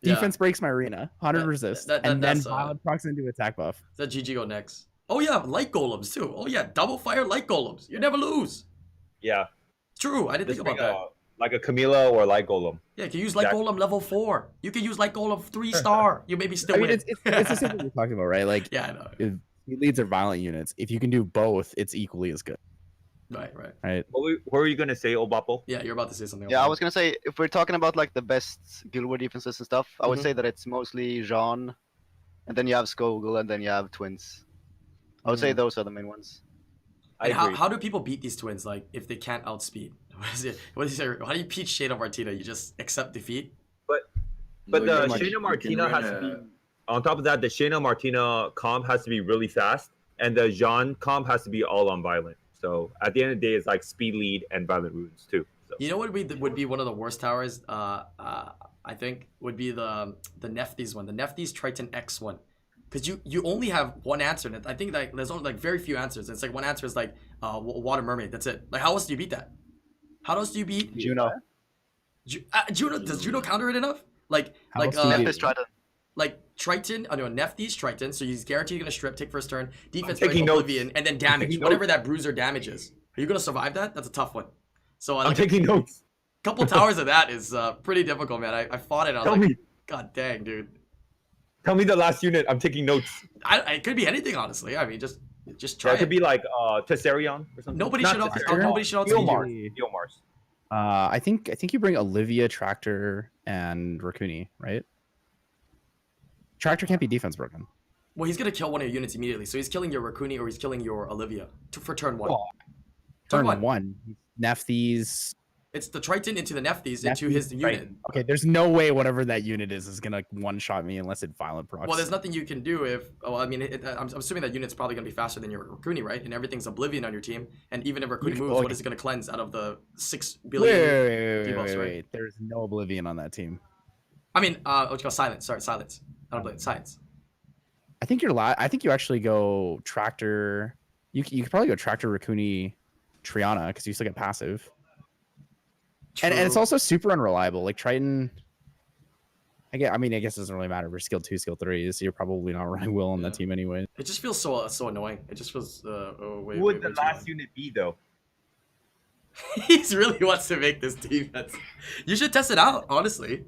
Yeah. Defense breaks my arena, 100 That- resist, that- and then that's, violent procs into attack buff. That GG go next. Oh yeah, light golems too. Oh yeah, double fire light golems. You never lose. Yeah. True, I didn't Just think about bring that. like a Camila or light golem. Yeah, you can use light Exactly. golem level 4. You can use light golem 3-star. You maybe still I mean, win. it's the same thing we're talking about, right? Like, Yeah, I know. if leads are violent units. If you can do both, it's equally as good, Right. right? What were you gonna say, Obapo? Yeah, you're about to say something. Yeah, I Owen. was gonna say if we're talking about like the best Guild War defenses and stuff, I would Mhm. say that it's mostly Jean, and then you have Skogul, and then you have Twins. I would say those are the main ones. I And agree. how do people beat these twins? Like if they can't outspeed, what is it? How do you beat Shade Martina? You just accept defeat. But No, the you can Shayna Martina run has to be. On top of that, the Shayna Martina comp has to be really fast, and the Jean comp has to be all on violent. So at the end of the day, it's like speed lead and violent runes too. So. You know what would be one of the worst towers? I think would be the Nephthys one, the Nephthys Triton X one, because you only have one answer. And I think like there's only like very few answers. It's like one answer is like Water Mermaid. That's it. Like how else do you beat that? How else do you beat Juno. Juno? Does Juno counter it enough? Like How like else do you Nephthys Triton. like Triton, no, Nephthys Triton, so he's guaranteed gonna strip, take first turn, defense I'm break taking notes. Oblivion, and then damage, taking whatever that bruiser damage is. Are you gonna survive that? That's a tough one. So I'm like taking notes. a couple towers of that is pretty difficult, man. I fought it, and I was Tell like, me, God dang, dude. tell me the last unit. I'm taking notes. It could be anything, honestly. I mean, just try That it. could be like Tessarion or something. Nobody Not should out- Tessarion. nobody should outspeed Eomars. you. Eomars. I think you bring Olivia, Tractor, and Rakuni, right? Tractor can't be defense broken. Well, he's gonna kill one of your units immediately, so he's killing your Rakuni or he's killing your Olivia for turn 1. Oh, turn Turn 1. one, Nephthys. It's the Triton into the Nephthys into his Nephthys, unit. right. Okay, there's no way whatever that unit is gonna one shot me unless it violent procs. Well, there's nothing you can do if. Well, I mean, I'm assuming that unit's probably gonna be faster than your Rakuni, right? And everything's Oblivion on your team. And even if Rakuni moves, what is it gonna cleanse out of the 6 billion? debuffs, right? There's no Oblivion on that team. I mean, what you call silence? Sorry, silence. I don't blame silence. I think I think you actually go Tractor. You could probably go Tractor, Rakuni, Triana because you still get passive. And it's True. also super unreliable. Like Triton, I guess it doesn't really matter for skill 2, skill 3. So you're probably not running Will on that Yeah. team anyway. It just feels so annoying. It just feels. Who would the last unit be though? He really wants to make this defense. You should test it out, honestly.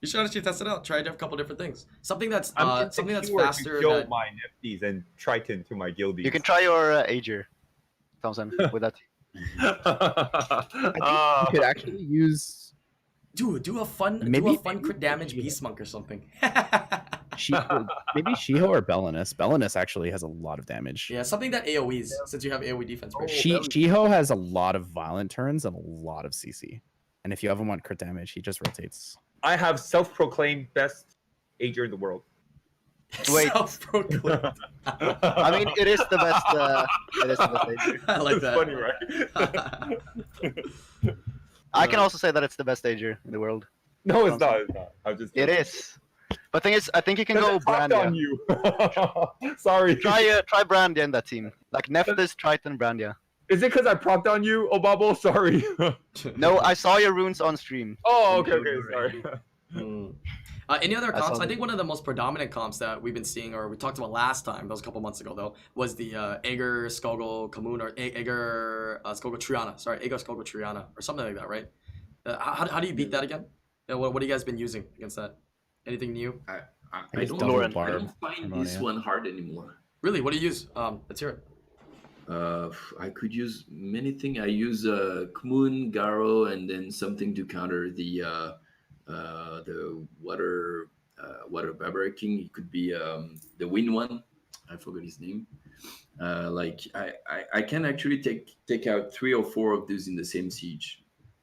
You should honestly test it out. Try a couple different things. Something that's faster. To kill That... my Nifties and Triton to my Guildies. You can try your Ager, Thompson, with that. You could actually use Dude, do a fun crit damage beast monk or something. maybe Shiho or Belinus. Belinus actually has a lot of damage. Yeah, something that AoEs, since you have AoE defense. Right? Shiho has a lot of violent turns and a lot of CC. And if you ever want crit damage, he just rotates. I have self-proclaimed best Ager in the world. Wait. Self-proclaimed. I mean, it is the best. It is the best Ager. I like It's that. funny, right? I can also say that it's the best Ager in the world. No, it's not. It's not. I'm just. It is. But thing is, I think you can go Brandy on Brandia. you. Sorry. Try Brandia in that team. Like Nephthys, Triton, Brandia. Is it because I propped on you, Obabo? Sorry. No, I saw your runes on stream. Oh, okay, sorry. Any other comps? saw I think one of the most predominant comps that we've been seeing, or we talked about last time, that was a couple months ago though, was the Ager, Skogul, Kamun, or Ager, Skogul, Triana. Sorry, Ager, Skogul, Triana, or something like that, right? How do you beat that again? What have you guys been using against that? Anything new? I don't find this one hard anymore. Really? What do you use? Let's hear it. I could use many things. I use Kmun, Garo, and then something to counter the water barbaric king. It could be the wind one. I forgot his name. Like I can actually take out 3 or 4 of those in the same siege.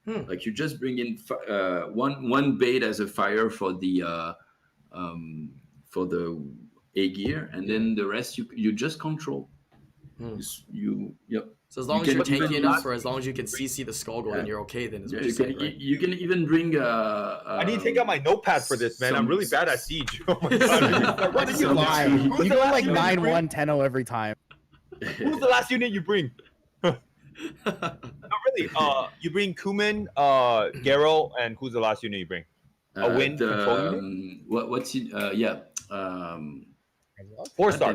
Like you just bring in one bait as a fire for the A-gear, and then the rest you just control. Yep. So as long as you're tanky enough, or as long as you can CC the Skogul, then you're okay. Then is what you're saying, right? You can even bring. I need to take out my notepad for this, man. I'm really bad at Siege. Oh my god. What did you lie? You go like 9-1, 10-0 every time. Who's the last unit you bring? No, really. You bring Kuman, Garo, and who's the last unit you bring? A wind control unit? What's it? Yeah. 4-star.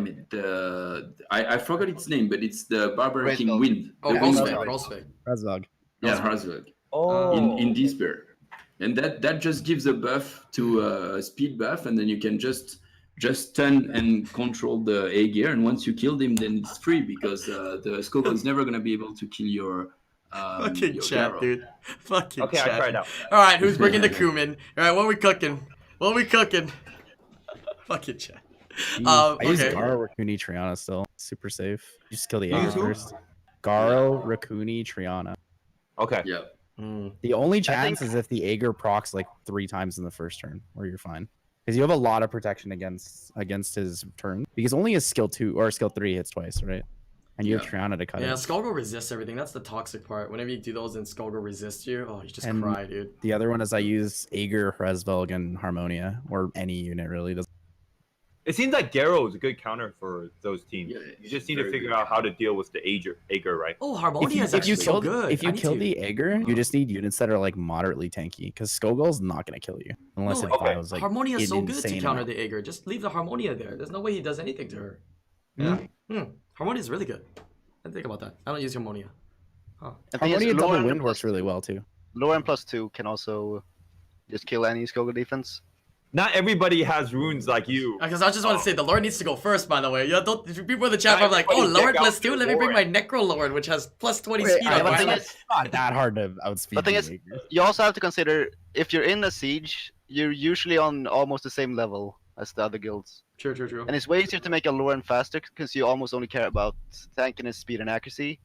I forgot its name, but it's the Barbaric King Wind. Oh, Rosvig. Razvog. Yeah, Razvog. Oh. In Despair, and that just gives a buff to a speed buff, and then you can just stun and control the A gear, and once you kill him, then it's free because the Skogul is never gonna be able to kill your. Fucking your chat, Garo. dude. Fucking Okay, chat. I tried out. All right, who's bringing the cumin? All right, what are we cooking? Fucking chat. I use Okay. Garo, Rakuni, Triana still. Super safe. You just kill the A first. Garo, Rakuni, Triana. Okay. Yeah. The only chance is if the Ager procs like 3 times in the first turn, where you're fine. Because you have a lot of protection against his turn. Because only his skill 2 or skill 3 hits twice, right? And you have Triana to cut it. Yeah, Skogul resists everything. That's the toxic part. Whenever you do those and Skogul resists you, oh, you just And cry, dude. The other one is I use Ager, Hresvelg, and Harmonia, or any unit really. It seems like Garo is a good counter for those teams. Yeah, You just need to figure out how to deal with the Ager, right? Oh, Harmonia is actually so good. If you kill the Ager, you just need units that are like moderately tanky, because Skogul's not gonna kill you unless it files like Harmonia is so good to insane counter amount. the Ager. Just leave the Harmonia there. There's no way he does anything to her. Yeah. Harmonia is really good. I think about that. I don't use Harmonia. Harmonia double wind works really well too. Lauren +2 can also just kill any Skogul defense. Not everybody has runes like you. Because I just want to say the Lord needs to go first, by the way. Yeah, don't people in the chat are like, oh, Lord +2. Let me bring my Necro Lord, which has +20 speed. It's not that hard to outspeed. The thing is, you also have to consider if you're in a siege, you're usually on almost the same level as the other guilds. True. And it's way easier to make a Lauren faster because you almost only care about tankiness, speed, and accuracy,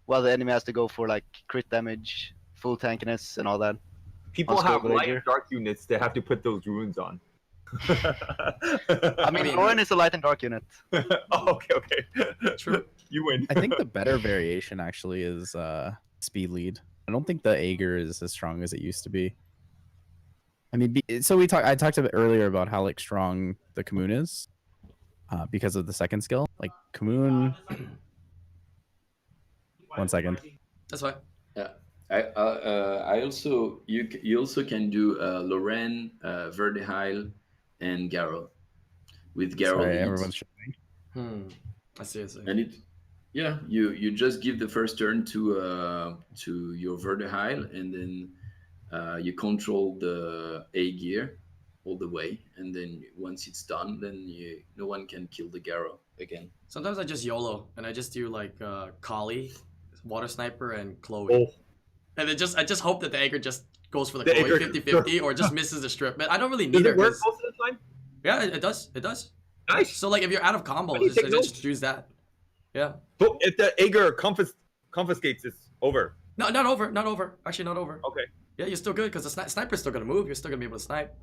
while the enemy has to go for like crit damage, full tankiness, and all that. People have light and dark units that have to put those runes on. I mean, Lauren is a light and dark unit. Oh, okay. True. You win. I think the better variation actually is speed lead. I don't think the Ager is as strong as it used to be. I mean, so I talked a bit earlier about how like strong the Kamun is because of the second skill. Like Kamun. 1 second. That's fine. Yeah. I also you also can do Lorraine, Verdeheil, and Garo. With Garo, Sorry, everyone's showing. I see. and Yeah, you just give the first turn to your Verdeheil, and then you control the A gear all the way, and then once it's done, then no one can kill the Garo again. Sometimes I just YOLO and I just do like Kali, Water Sniper, and Chloe. Oh, And I just hope that the anchor just goes for the The Chloe anchor- 50-50 or just misses the strip. But I don't really does need her. it work 'cause- most of the time? Yeah, it does. It does. Nice. So like if you're out of combo, Why do you take just notes? choose that. Yeah. So if the Aegir confiscates, it's over. No, not over. Not over. Actually, not over. Okay. Yeah, you're still good because the sniper's still gonna move. You're still gonna be able to snipe.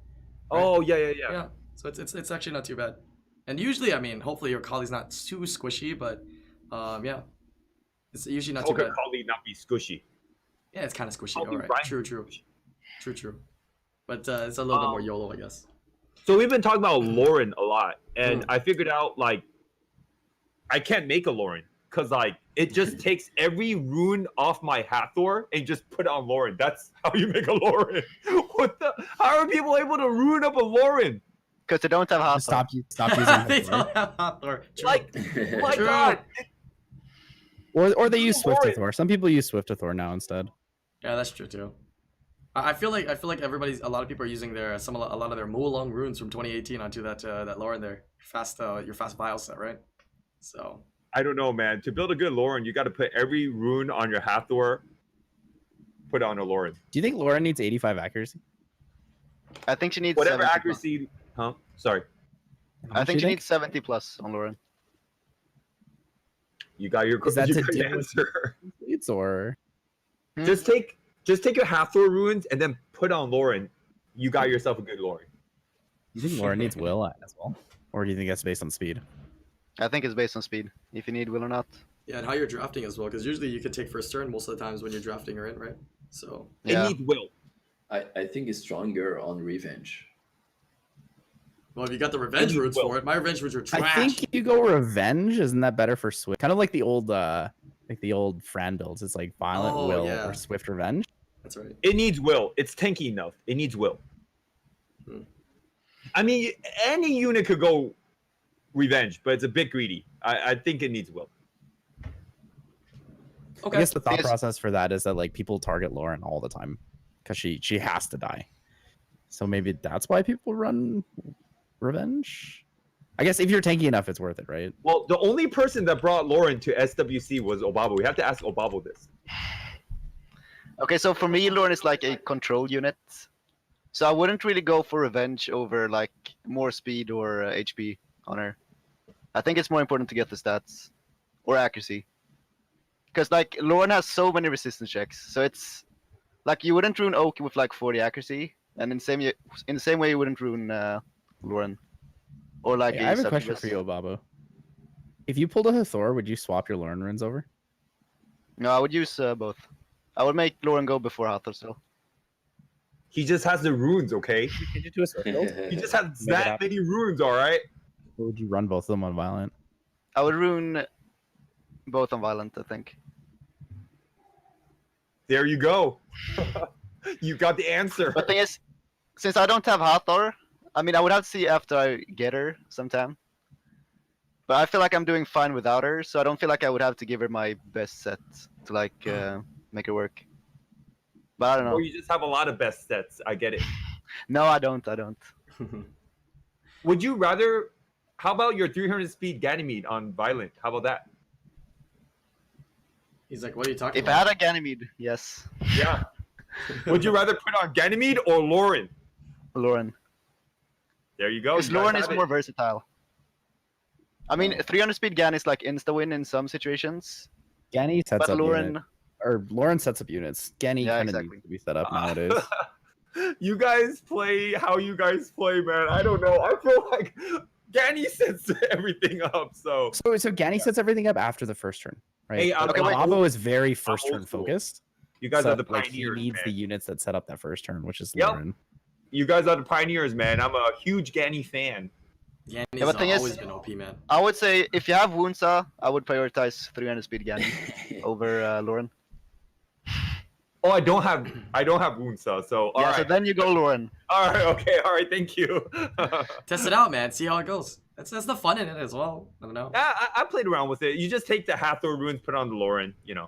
Oh yeah. Yeah. So it's actually not too bad. And usually, I mean, hopefully your Kali's not too squishy, but yeah, it's usually not How too could bad. Kali not be squishy? Yeah, it's kind of squishy. Kali All right. Ryan- True. But it's a little bit more YOLO, I guess. So we've been talking about Lauren a lot, and I figured out like I can't make a Lauren because like it just takes every rune off my Hathor and just put it on Lauren. That's how you make a Lauren. What the? How are people able to rune up a Lauren? Because they don't have half. Stop using They Hathor. don't have Hathor. True. Like, my True. God. Or they use Swift Lauren. Hathor. Some people use Swift Hathor now instead. Yeah, that's true too. I feel like a lot of people are using a lot of their Muolong runes from 2018 onto that Lauren there. Your fast vial set, right? So I don't know, man. To build a good Lauren, you got to put every rune on your Hathor. Put it on a Lauren. Do you think Laura needs 85 accuracy? I think she needs Whatever 70 plus. accuracy. Huh? Sorry. How I much think do she you needs 70 plus on Lauren. You got your Is that you to got deal your with- answer. It's or Just take your Hathor runes and then put on Lauren. You got yourself a good Lauren. you think Laura needs will as well? Or do you think that's based on speed? I think it's based on speed, if you need will or not. yeah, and how you're drafting as well, because usually you can take first turn most of the times when you're drafting her in, right? So Yeah. It needs will. I think it's stronger on revenge. well, if you got the revenge runes for it, my revenge runes are trash. I think you go revenge. Isn't that better for Swift? Kind of like the old Fran builds. It's like violent Oh, will yeah. or Swift revenge. That's right. It needs will. It's tanky enough. It needs will. Hmm. I mean, any unit could go revenge, but it's a bit greedy. I think it needs will. Okay. I guess the thought Yes. process for that is that like people target Lauren all the time because she has to die. So maybe that's why people run revenge. I guess if you're tanky enough, it's worth it, right? Well, the only person that brought Lauren to SWC was Obabo. We have to ask Obabo this. Okay, so for me, Lauren is like a control unit. So I wouldn't really go for revenge over like more speed or HP on her. I think it's more important to get the stats or accuracy. Because like Lauren has so many resistance checks, so it's like you wouldn't rune Oak with like 40 accuracy, and in the same way you wouldn't rune Lauren. Or like Hey, I have a question Septimus. for you, Babo. If you pulled a Hathor, would you swap your Lauren runes over? No, I would use both. I would make Lauren go before Hathor still. He just has the runes, okay? Change it to a Swift build? He just has Make it that happen. many runes, all right? Or would you run both of them on violent? I would rune both on violent, I think. There you go. You got the answer. But thing is, since I don't have Hathor, I mean, I would have to see after I get her sometime. But I feel like I'm doing fine without her, so I don't feel like I would have to give her my best set to like make her work. But I don't know. Or you just have a lot of best sets. I get it. No, I don't. Would you rather? How about your 300 speed Ganymede on Violent? How about that? He's like, what are you talking If I about? had a Ganymede, yes, Yeah. Would you rather put on Ganymede or Lauren? Lauren. There you go. Because You guys Lauren is have it. more versatile. I mean, 300 speed Gan is like insta win in some situations, Ganny sets but up Lauren. unit, or Lauren sets up units. Ganny Yeah, kind of exactly. needs to be set up nowadays. You guys play how you guys play, man. I don't know. I feel like Ganny sets everything up. So So Ganny sets everything up after the first turn, right? Hey, I'm- But I'm Babo old- is very first old turn school. focused. you guys so, are the like, pioneers, he needs man. the units that set up that first turn, which is Yep. Lauren. You guys are the pioneers, man. I'm a huge Ganny fan. Yanni's Yeah, but thing is- always been OP, man. I would say if you have Woonsa, I would prioritize 300 speed Gan over Lauren. Oh, I don't have Woonsa, so all Yeah, right. so then you go Lauren. All right, okay, all right, thank you. Test it out, man. See how it goes. That's the fun in it as well. I don't know. I played around with it. You just take the Hathor runes, put it on the Lauren, you know.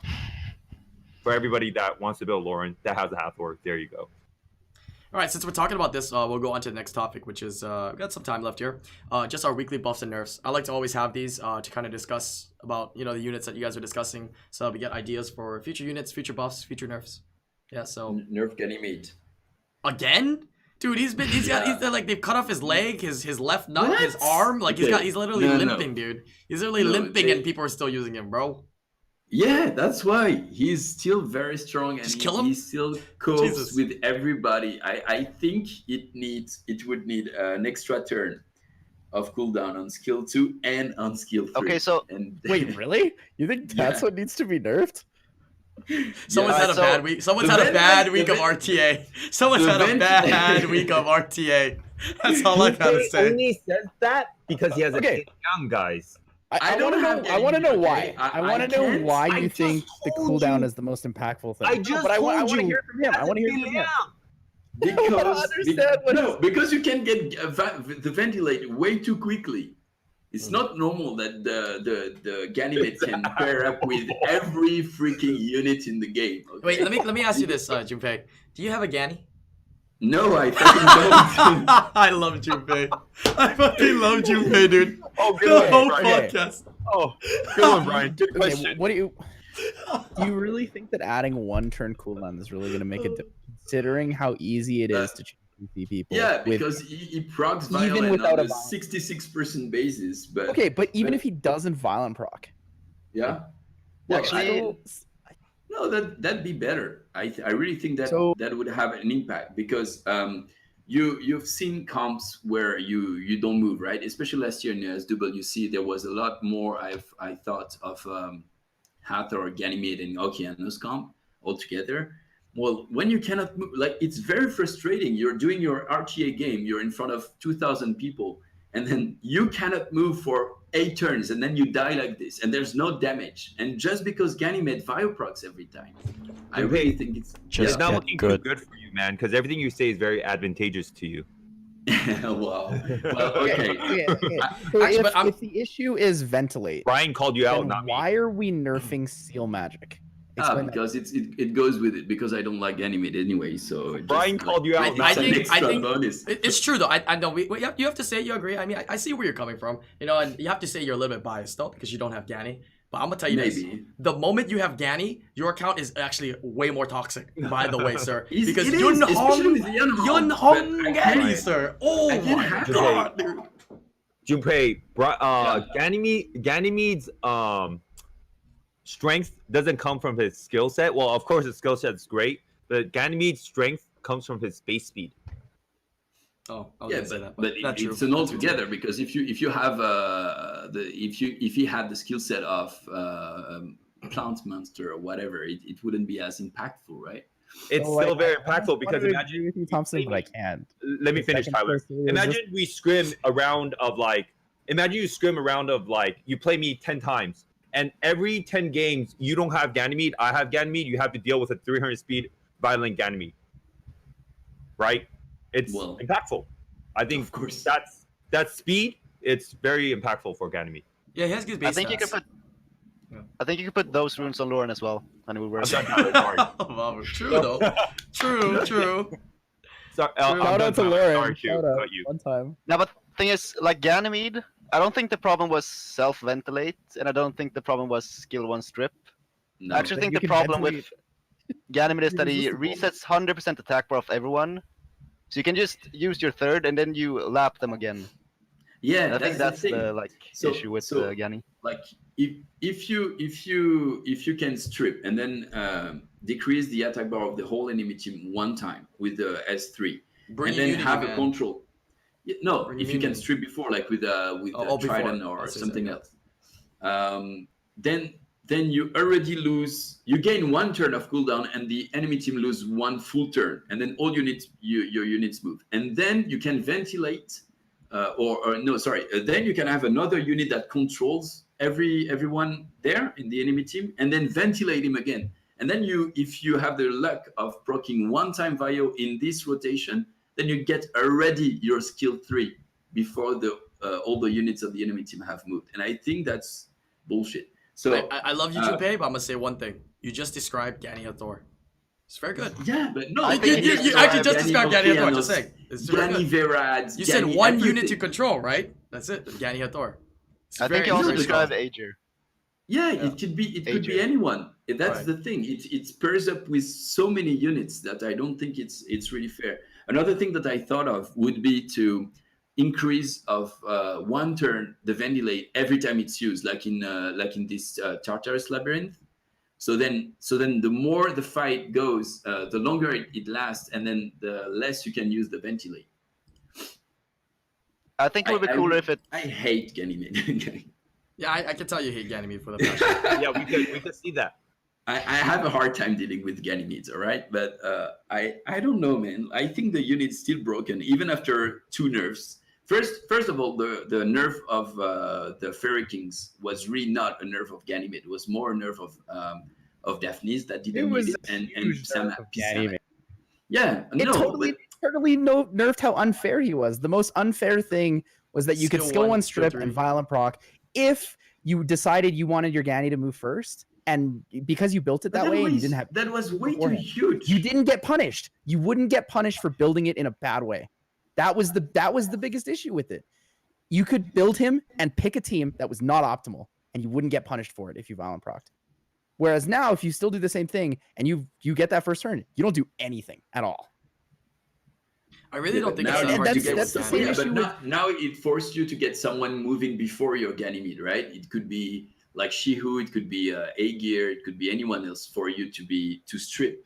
For everybody that wants to build Lauren, that has a Hathor, there you go. All right, since we're talking about this, we'll go on to the next topic, which is we've got some time left here. Just our weekly buffs and nerfs. I like to always have these to kind of discuss about the units that you guys are discussing, so we get ideas for future units, future buffs, future nerfs. Yeah, so Nerf Ganymede. again, dude, he's like they've cut off his leg, his left nut, What? his arm, like he's literally No. limping, dude. He's literally limping, and people are still using him, bro. Yeah, that's why he's still very strong and Just kill him? he still copes Jesus. with everybody. I think it would need an extra turn of cooldown on skill 2 and on skill 3. Okay, so and Wait, really? You think that's Yeah. what needs to be nerfed? Someone's Yeah. had a so bad week. Someone's the had a vent- bad the week of vent- RTA. Someone's the had a vent- bad week of RTA. That's all I gotta He say. only says that because he has Okay. a young guys. I I don't want to have know. I want to know Ganymede, why. okay? I I want to know can't- why I you just think the told cooldown you. is the most impactful thing. I No, just but I want told to you. hear it from him. I want to hear it from him. because understand what no, because you can get the ventilate way too quickly. It's not normal that the Ganymede can pair up with every freaking unit in the game. Okay? Wait, let me ask you this, Junpei. Do you have a Ganny? No, I fucking don't. I love Junpei. I fucking love Junpei, dude. Oh, The good whole one, Brian. podcast. Oh, good one, Brian. Good Okay, question. what do you really think that adding one turn cooldown is really going to make a difference, considering how easy it is to champion people? Yeah, with- because he procs Even violent without on a the violent. 66% basis. But okay, but even but- if he doesn't violent proc, yeah, well, Actually, no, that'd be better. I really think that So- that would have an impact because you've seen comps where you don't move, right? Especially last year in the SWC, there was a lot more. I thought of Hathor, Ganymede, and Okeanos comp altogether. Well, when you cannot move, like it's very frustrating. You're doing your RTA game, you're in front of 2,000 people, and then you cannot move for 8 turns, and then you die like this, and there's no damage. And just because Ganymede bioprocs every time, I really think it's It's Just not get looking too good. good for you, man, because everything you say is very advantageous to you. wow. Well, okay. So Actually, but I'm- if the issue is ventilate, Brian called you out, then not me. why are we nerfing seal magic? Explain that. Because it goes with it because I don't like Ganymede anyway. So it just, Brian called you out, it's not an me. extra bonus. It's true though. I know you have to say you agree. I mean, I see where you're coming from, and you have to say you're a little bit biased though because you don't have Ganny. But I'm gonna tell you this: Maybe. the moment you have Ganny, your account is actually way more toxic. By the way, sir, It because is, especially with Yun Yunhong, Hong but I Ganny, can't- sir. Oh I can't my have god, dude. Junpei, Ganymede's strength doesn't come from his skill set. Well, of course, his skill set is great, but Ganymede's strength comes from his base speed. Oh, I was Yeah, gonna say that, but that's true. it's an altogether because if you have if he had the skill set of plant monster or whatever, it wouldn't be as impactful, right? It's So, still like, very I impactful because wanted to imagine agree with you, Thompson, but I can't. Let me The finish, second Tyler. person was Imagine just- we scrim a round of like, imagine you scrim a round of like, you play me 10 times, and every 10 games, you don't have Ganymede, I have Ganymede, you have to deal with a 300 speed violent Ganymede. Right? It's Well, impactful. I think of course. that's speed, it's very impactful for Ganymede. Yeah, he has good base I think you stats. can put. I think you can put those runes on Lauren as well, and it will work. I'm done, Tyler, sorry. Wow, true though. True. Sorry, Shout I'm done, out to Tyler. Lauren. Sorry to Shout out. cut you. One time. Now, but thing is, like Ganymede, I don't think the problem was self-ventilate, and I don't think the problem was skill 1 strip. No. I actually Then think you the can problem with ventilate- Ganymede is that he Irresistible. resets 100% attack bar of everyone, so you can just use your third and then you lap them again. Yeah, And I think that's the thing. the like So- issue with so- Ganny. Like if you can strip and then decrease the attack bar of the whole enemy team one time with the S3 Bring and then immunity, have man. a control. Yeah, no, Bring if you can immunity. strip before, like with Oh, before. Trident or That's it, something yeah. else, then you already lose. You gain 1 turn of cooldown, and the enemy team lose 1 full turn, and then all your units move, and then you can ventilate, then you can have another unit that controls everyone there in the enemy team, and then ventilate him again. And then if you have the luck of proccing 1-time Vio in this rotation, then you get already your skill 3 before the all the units of the enemy team have moved, and I think that's bullshit. So I love you, Junpei, but I'm gonna say one thing. You just described Gani Thor. It's very good. yeah, but no, I but think You actually just described Gani Thor. Okeanos, Just saying. It's very Gani good. Verads, You said Gani one everything. unit to control, right? That's it. Gani Thor. I think you also described Ager. Yeah, it could be anyone. That's Right. the thing. It pairs up with so many units that I don't think it's really fair. Another thing that I thought of would be to increase of 1 turn the ventilate every time it's used, like in this Tartarus labyrinth. So then the more the fight goes, the longer it lasts, and then the less you can use the ventilate. I think it would be cooler if it. I hate Ganymede. Yeah, I can tell you hate Ganymede for the passion. Yeah, we could see that. I have a hard time dealing with Ganymedes, all right? But I don't know, man. I think the unit's still broken, even after 2 nerfs. First of all, the nerf of the Fairy Kings was really not a nerf of Ganymede. It was more a nerf of Daphnis that didn't need it, and Pisana. Yeah, It totally nerfed how unfair he was. The most unfair thing was that you could skill 1 strip and violent proc if you decided you wanted your Gani to move first, and because you built it that way, and you didn't have that was way too huge. You didn't get punished. You wouldn't get punished for building it in a bad way. That was the biggest issue with it. You could build him and pick a team that was not optimal, and you wouldn't get punished for it if you violent procced. Whereas now, if you still do the same thing and you get that first turn, you don't do anything at all. I really don't think now it's that hard to get that's the with same Gani. issue but now it forced you to get someone moving before your Ganymede, right? It could be like Shihu, it could be Aegir, it could be anyone else for you to strip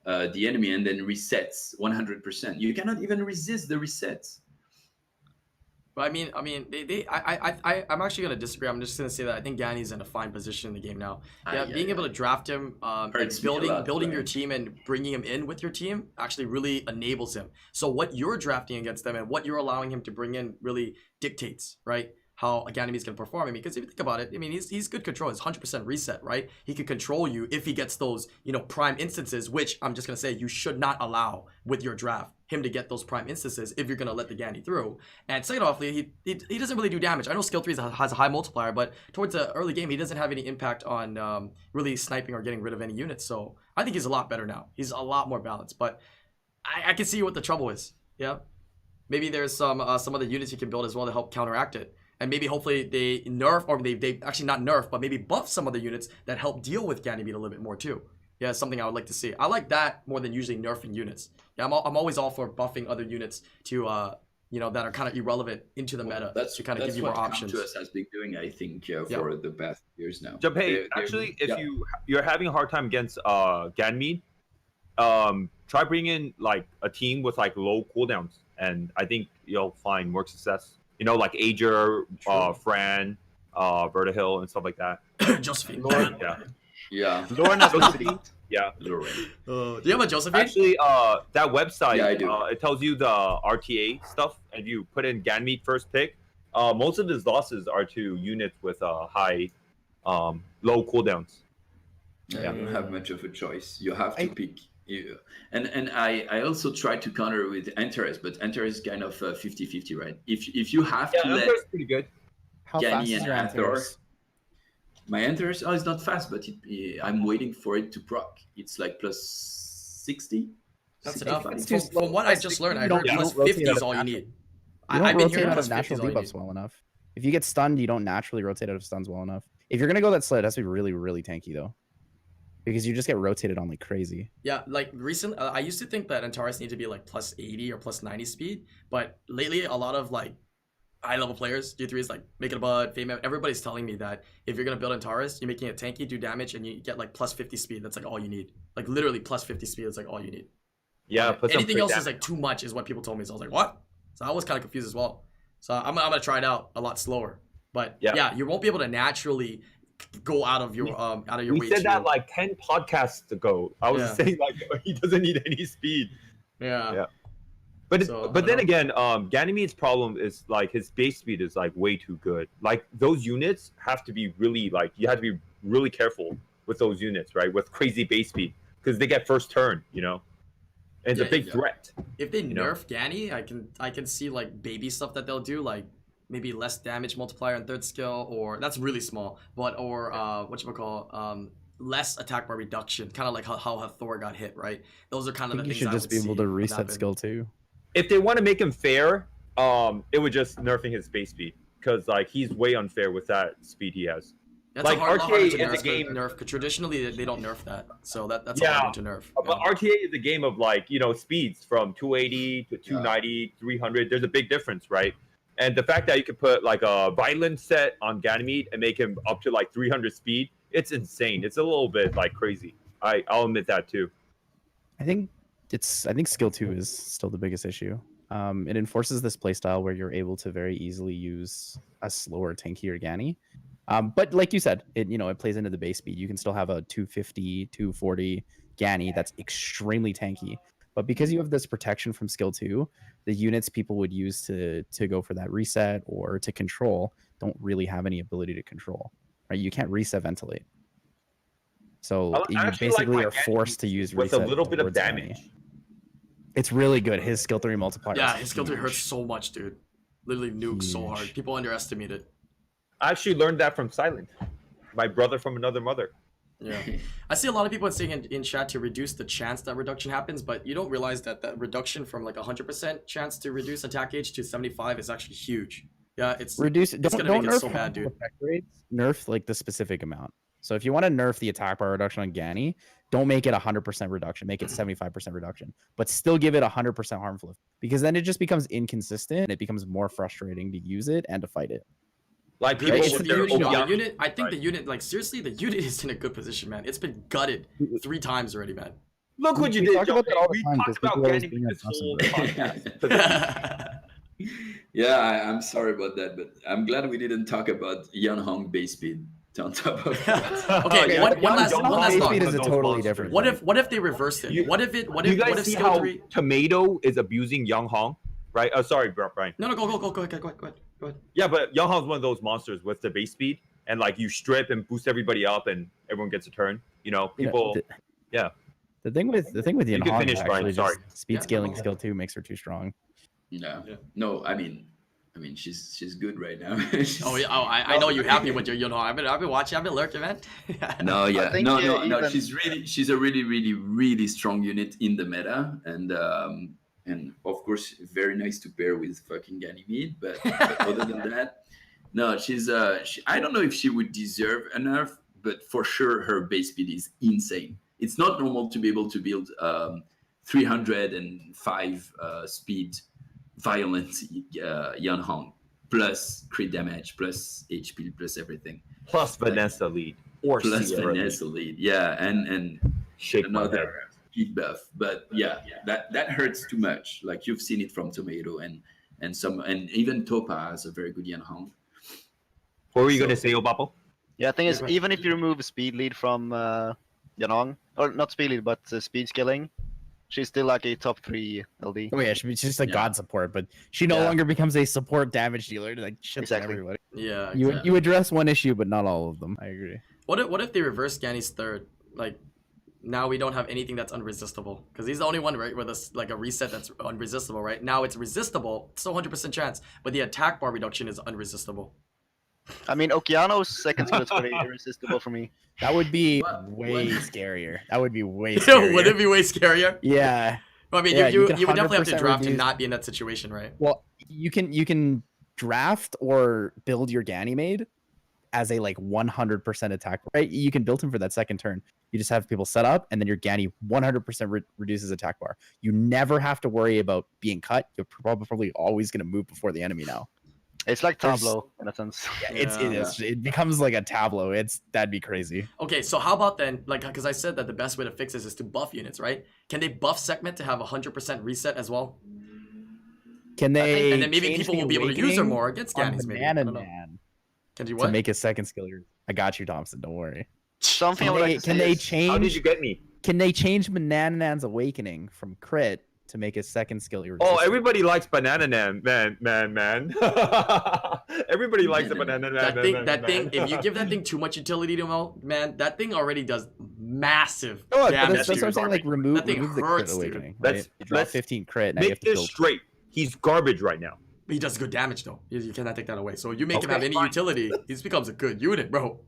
the enemy and then resets 100%. You cannot even resist the resets. But I'm actually gonna disagree. I'm just gonna say that I think Gani's in a fine position in the game now. Yeah, being able to draft him, and building your team and bringing him in with your team actually really enables him. So what you're drafting against them and what you're allowing him to bring in really dictates, right, how Ganymede's gonna perform. I mean, because if you think about it, I mean, he's good control. It's 100% reset, right? He could control you if he gets those, prime instances, which I'm just gonna say you should not allow with your draft. Him to get those prime instances if you're gonna let the Gani through. And second off, he doesn't really do damage. I know skill 3 has a high multiplier, but towards the early game, he doesn't have any impact on really sniping or getting rid of any units. So I think he's a lot better now. He's a lot more balanced. But I can see what the trouble is. Yeah, maybe there's some other units you can build as well to help counteract it. And maybe hopefully they nerf, or they actually not nerf, but maybe buff some other units that help deal with Ganymede a little bit more too. Yeah, it's something I would like to see. I like that more than usually nerfing units. Yeah, I'm always all for buffing other units to that are kind of irrelevant into the meta to kind of give you more options. That's what has been doing, I think, for the past years now. Junpei, actually, if you're having a hard time against Ganymede, try bringing in like a team with like low cooldowns, and I think you'll find more success. Like Ager, Fran, Vertihill, and stuff like that. Josephine. Yeah. Lauren has Josephine. Yeah. Lauren. Do you have a Josephine? Actually, that website, I do. It tells you the RTA stuff, and you put in Ganymede first pick. Most of his losses are to units with high, low cooldowns. Yeah, you don't have much of a choice. You have to pick. And I also try to counter with Antares, but Antares is kind of 50-50, right? If you have to let Antares is pretty good. How fast Gani is and your Hathor, Antares? my Antares, it's not fast, but I'm waiting for it to proc. It's like plus 60. That's enough. 65. From what I just learned, I heard plus 50 is all you need. You don't I've been rotate hearing out plus of 50 natural is all you debuffs need. well enough. If you get stunned, you don't naturally rotate out of stuns well enough. If you're gonna go that slow, it has to be really, really tanky though, because you just get rotated on like crazy. Yeah, like recent, I used to think that Antares needed to be like plus 80 or plus 90 speed, but lately a lot of like high level players, G3 is like Make It a Bud, Fame, everybody's telling me that if you're gonna build Antares, you're making it tanky, do damage, and you get like plus 50 speed. That's like all you need. Like literally plus 50 speed is like all you need. Yeah, Anything else is like too much, is what people told me. So I was like, what? So I was kind of confused as well. So I'm gonna try it out a lot slower. But yeah, you won't be able to naturally go out of your We weight. said that like 10 podcasts ago. I was saying like he doesn't need any speed. Yeah. But then again, Ganymede's problem is like his base speed is like way too good. Like those units have to be really like you have to be really careful with those units, right? With crazy base speed because they get first turn, and it's a big threat. If they nerf Gani, I can see like baby stuff that they'll do, like maybe less damage multiplier on third skill, or that's really small. But or less attack bar reduction, kind of like how Thor got hit, right? Those are kind I of the think you things should I just would be able see to would reset happen. skill 2. If they want to make him fair, it would just nerfing his base speed, because like he's way unfair with that speed he has. That's Like, a hard, lot harder to RTA is a nerf, game- nerf, because traditionally they don't nerf that, so that's a Yeah, hard one to nerf. But RTA is a game of like, you know, speeds from 280 to 290, 300. There's a big difference, right? And the fact that you could put like a violent set on Ganymede and make him up to like 300 speed, it's insane. It's a little bit like crazy. I'll admit that too. I think skill 2 is still the biggest issue. It enforces this playstyle where you're able to very easily use a slower, tankier Ganny. But like you said, it plays into the base speed. You can still have a 250, 240 Ganny that's extremely tanky. But because you have this protection from skill 2, the units people would use to go for that reset or to control don't really have any ability to control. Right? You can't reset ventilate. So you actually basically like my are forced to use with reset a little bit of towards damage. Ganny. It's really good. His skill 3 multiplier. Yeah, is his skill 3 hurts huge. so much, dude. Literally nukes so hard. Huge. People underestimate it. I actually learned that from Silent, my brother from another mother. Yeah, I see a lot of people saying in chat to reduce the chance that reduction happens, but you don't realize that that reduction from like 100% chance to reduce attack age to 75 is actually huge. Yeah, it's Reduce. it's Don't gonna make it nerf so bad, dude. effect rates. Nerf like the specific amount. So if you want to nerf the attack bar reduction on Ganny, don't make it 100% reduction. Make it 75% reduction, but still give it 100% harmful, because then it just becomes inconsistent and it becomes more frustrating to use it and to fight it. Like Dude, people it's with the their unit, the Oblivion- unit, I think Right. the unit, like seriously, the unit is in a good position, man. It's been gutted 3 times already, man. Look what you We did, talk about Johnny. that all the We time talked because about people always Ganymede bring up this whole Dawson. podcast. Yeah, I'm sorry about that, but I'm glad we didn't talk about Yan Hong base speed on top of that. Okay, Yeah, one Young last Hong thought. Base is speed one is of a those totally monsters. different. What if they reversed it? You- What if You guys what if see skill how 3? Tomato is abusing Young Hong, right? Oh, sorry, Brian. No, go ahead. Yeah, but Young Hong's one of those monsters with the base speed, and like you strip and boost everybody up, and everyone gets a turn. You know, You know, people. the- The thing with You Yan can Hong finish, is Brian, actually sorry. just speed Yeah, scaling no. skill 2 makes her too strong. Yeah. Yeah. No, I mean, she's good right now. Oh yeah, I know you're happy with your, I've been watching, I've been lurking, man. No, yeah, think, no. even- She's a really strong unit in the meta, and of course very nice to pair with fucking Ganymede. But other than that, no, she's I don't know if she would deserve a nerf, but for sure her base speed is insane. It's not normal to be able to build 305 speed violent Yan Hong plus crit damage plus HP plus everything Plus Vanessa lead or plus Sierra lead. Vanessa lead, yeah, and Shake my head. another speed buff. But yeah, that hurts too much. Like you've seen it from Tomato and even Topa has a very good Yan Hong. What were you So- gonna say, Obapo? Yeah, the thing is, Yeah, even if you remove speed lead from Yanong, or not speed lead, but speed scaling, she's still like a top 3 LD. Oh yeah, she's just a Yeah. god support, but she no Yeah. longer becomes a support damage dealer. Like shit Exactly. everybody. Yeah. You exactly. you address one issue, but not all of them. I agree. What if they reverse Ganny's third? Like now we don't have anything that's unresistible, because he's the only one, right, with a like a reset that's unresistible, right? Now it's resistible, still 100% chance, but the attack bar reduction is unresistible. I mean, Okeano's second skill is pretty irresistible for me. That would be What? way What? scarier. That would be way scarier. Would it be way scarier? Yeah. I mean, Yeah, you you could would definitely have to 100% draft to reduce- not be in that situation, right? Well, you can draft or build your Ganymede as a like 100% attack. Right? You can build him for that second turn. You just have people set up, and then your Ganny 100% reduces attack bar. You never have to worry about being cut. You're probably always going to move before the enemy now. It's like There's- Tableau in a sense. Yeah, it becomes like a tableau. That'd be crazy. Okay, so how about then, like, because I said that the best way to fix this is to buff units, right? Can they buff segment to have 100% reset as well? Can they? And then maybe change people the will be able to use her awakening more against on Ganny's, maybe. I Banana don't know. Man Can you to what? make a second skill? I got you, Thompson. Don't worry. Something I would like to Can say they is- How did change? you get me? Can they change Banana Man's awakening from crit to make his second skill Oh, irresistible? everybody likes banana man. Everybody likes the banana man. That thing, if you give that thing too much utility to mo, man, that thing already does massive Oh, but damage. that's what I'm dude. saying. Like remove That thing the hurts, crit dude. awakening. Let's- Right? You drop let's 15 crit. Now you Make have to this build. straight. He's garbage right now. But he does good damage though. You cannot take that away. So you make him Okay, have any fine. utility, he just becomes a good unit, bro.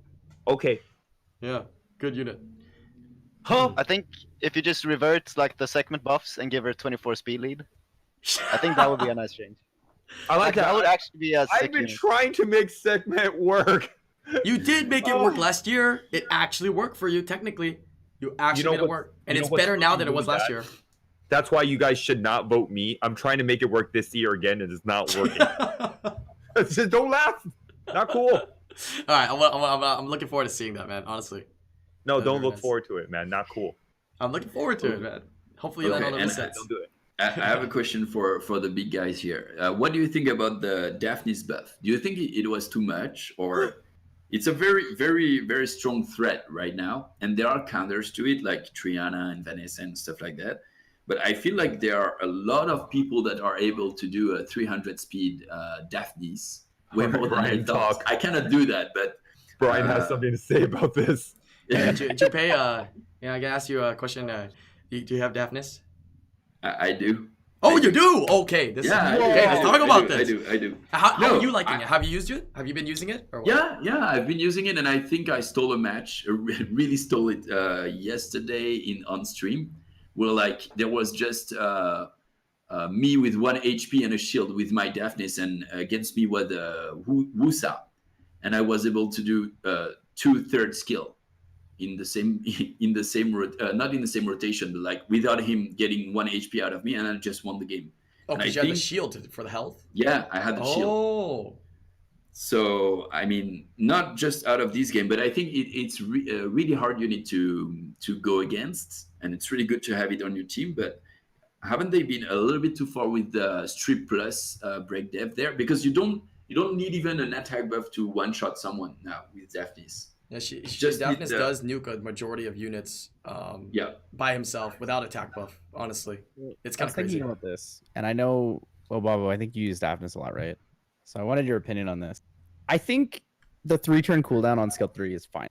Okay. Yeah, good unit. Huh? I think if you just revert like the segment buffs and give her 24 speed lead, I think that would be a nice change. I like that. That would actually be a I've sick been unit. trying to make segment work. You did make it work last year. It actually worked for you technically. You actually made it work, and it's better now than it was last year. That's why you guys should not vote me. I'm trying to make it work this year again, and it's not working. Just don't laugh. Not cool. All right, I'm looking forward to seeing that, man. Honestly, No, That's don't very look nice. forward to it, man. Not cool. I'm looking forward to it, man. Hopefully, you land Okay, on the and sets. Don't do it. I have a question for the big guys here. What do you think about the Daphne's buff? Do you think it was too much, or it's a very, very, very strong threat right now, and there are counters to it like Triana and Vanessa and stuff like that. But I feel like there are a lot of people that are able to do a 300 speed Daphne's way more than I Brian, thought. talk. I cannot do that, but Brian has something to say about this. Yeah, Junpei, yeah, I can ask you a question. Do you have Daphnis? I do. Oh, you do? Okay, this Yeah, is, I do, okay. I Let's do, talk I about do, this. I do. How No, are you liking it? Have you used it? Have you been using it? Or what? Yeah, I've been using it, and I think I stole a match. Really stole it yesterday on stream, where like there was just me with 1 HP and a shield with my Daphnis, and against me was Wusa, and I was able to do 2/3 skill in the same not in the same rotation, but like without him getting 1 HP out of me, and I just won the game. Oh, And I because you had the think- shield for the health? Yeah, I had the shield. Oh. So I mean, not just out of this game, but I think it's a really hard unit to go against, and it's really good to have it on your team. But haven't they been a little bit too far with the strip plus break dev there? Because you don't need even an attack buff to one shot someone now with Daphnis. Yeah, Just Daphnis need the- does nuke a majority of units Yeah, by himself without attack buff, honestly. It's I kind was of crazy. thinking about this, and I know, well, Bobo, I think you use Daphnis a lot, right? So I wanted your opinion on this. I think the 3-turn cooldown on skill 3 is fine.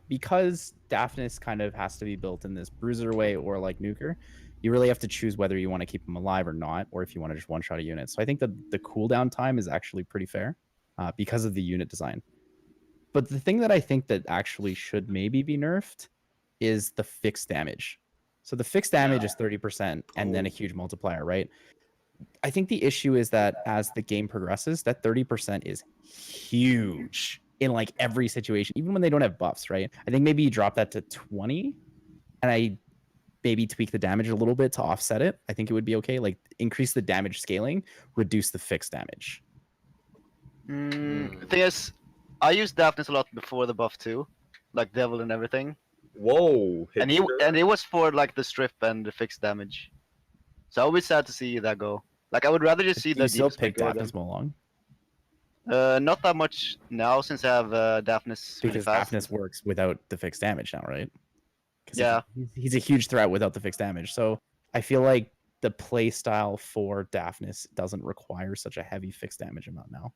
Because Daphnis kind of has to be built in this bruiser way or like nuker, you really have to choose whether you want to keep him alive or not, or if you want to just one-shot a unit. So I think that the cooldown time is actually pretty fair because of the unit design. But the thing that I think that actually should maybe be nerfed is the fixed damage. So the fixed damage is 30% and then a huge multiplier, right? I think the issue is that as the game progresses, that 30% is huge in like every situation, even when they don't have buffs, right? I think maybe you drop that to 20 and I maybe tweak the damage a little bit to offset it. I think it would be okay. Like increase the damage scaling, reduce the fixed damage. The thing is, I used Daphnis a lot before the buff too, like Devil and everything. Whoa. And it was for like the strip and the fixed damage. So I would be sad to see that go. Like I would rather just see Do the you still deep pick spec go Daphnis Molong? then. Not that much now since I have Daphnis really Because fast. Daphnis works without the fixed damage now, right? 'Cause Yeah. he's a huge threat without the fixed damage. So I feel like the play style for Daphnis doesn't require such a heavy fixed damage amount now.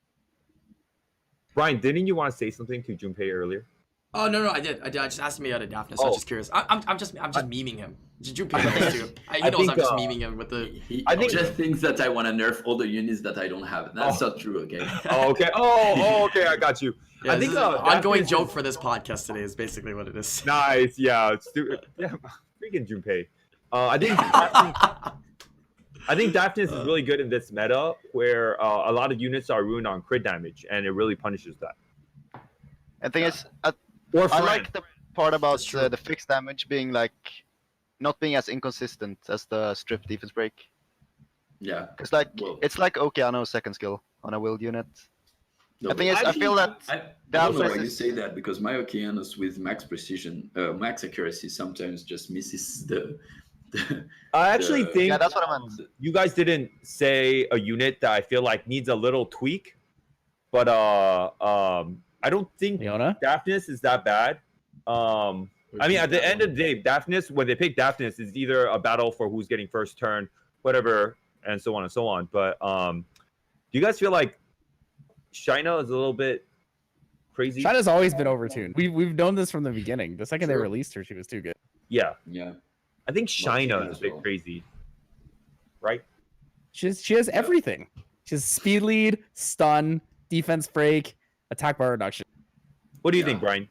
Brian, didn't you want to say something to Junpei earlier? Oh no, I did. I just asked him out of Daphnis. So I was just curious. I'm just memeing him. Junpei knows too. He knows think, I'm just memeing him with the. I think- just thinks that I want to nerf all the units that I don't have. That's not true. Okay. Oh, okay. Oh, okay. I got you. Yeah, I think this is an Daphnis ongoing is- joke for this podcast today is basically what it is. Nice. Yeah. Yeah. Freaking Junpei. I think Daphnis is really good in this meta where a lot of units are ruined on crit damage, and it really punishes that. And thing is, Or I friend. like the part about That's true. the fixed damage being like not being as inconsistent as the strip defense break. Yeah. It's like Well- it's like Okeano's second skill on a willed unit. No, I think but I feel that I don't know why Daphnis you is- say that, because my Okeanos with max precision, max accuracy sometimes just misses the. I actually the- think Yeah, that's what I meant. you guys didn't say a unit that I feel like needs a little tweak, but I don't think Leona? Daphnis is that bad. I mean, at the end of the day, Daphnis, when they pick Daphnis, is either a battle for who's getting first turn, whatever, and so on and so on. But do you guys feel like Shina is a little bit crazy? China's always been overtuned. We've known this from the beginning. The second they True. released her, she was too good. Yeah, Yeah. I think Well, Shina Shina is a as bit well. crazy, right? She has everything. She has speed lead, stun, defense break, attack bar reduction. What do you Yeah. think, Brian?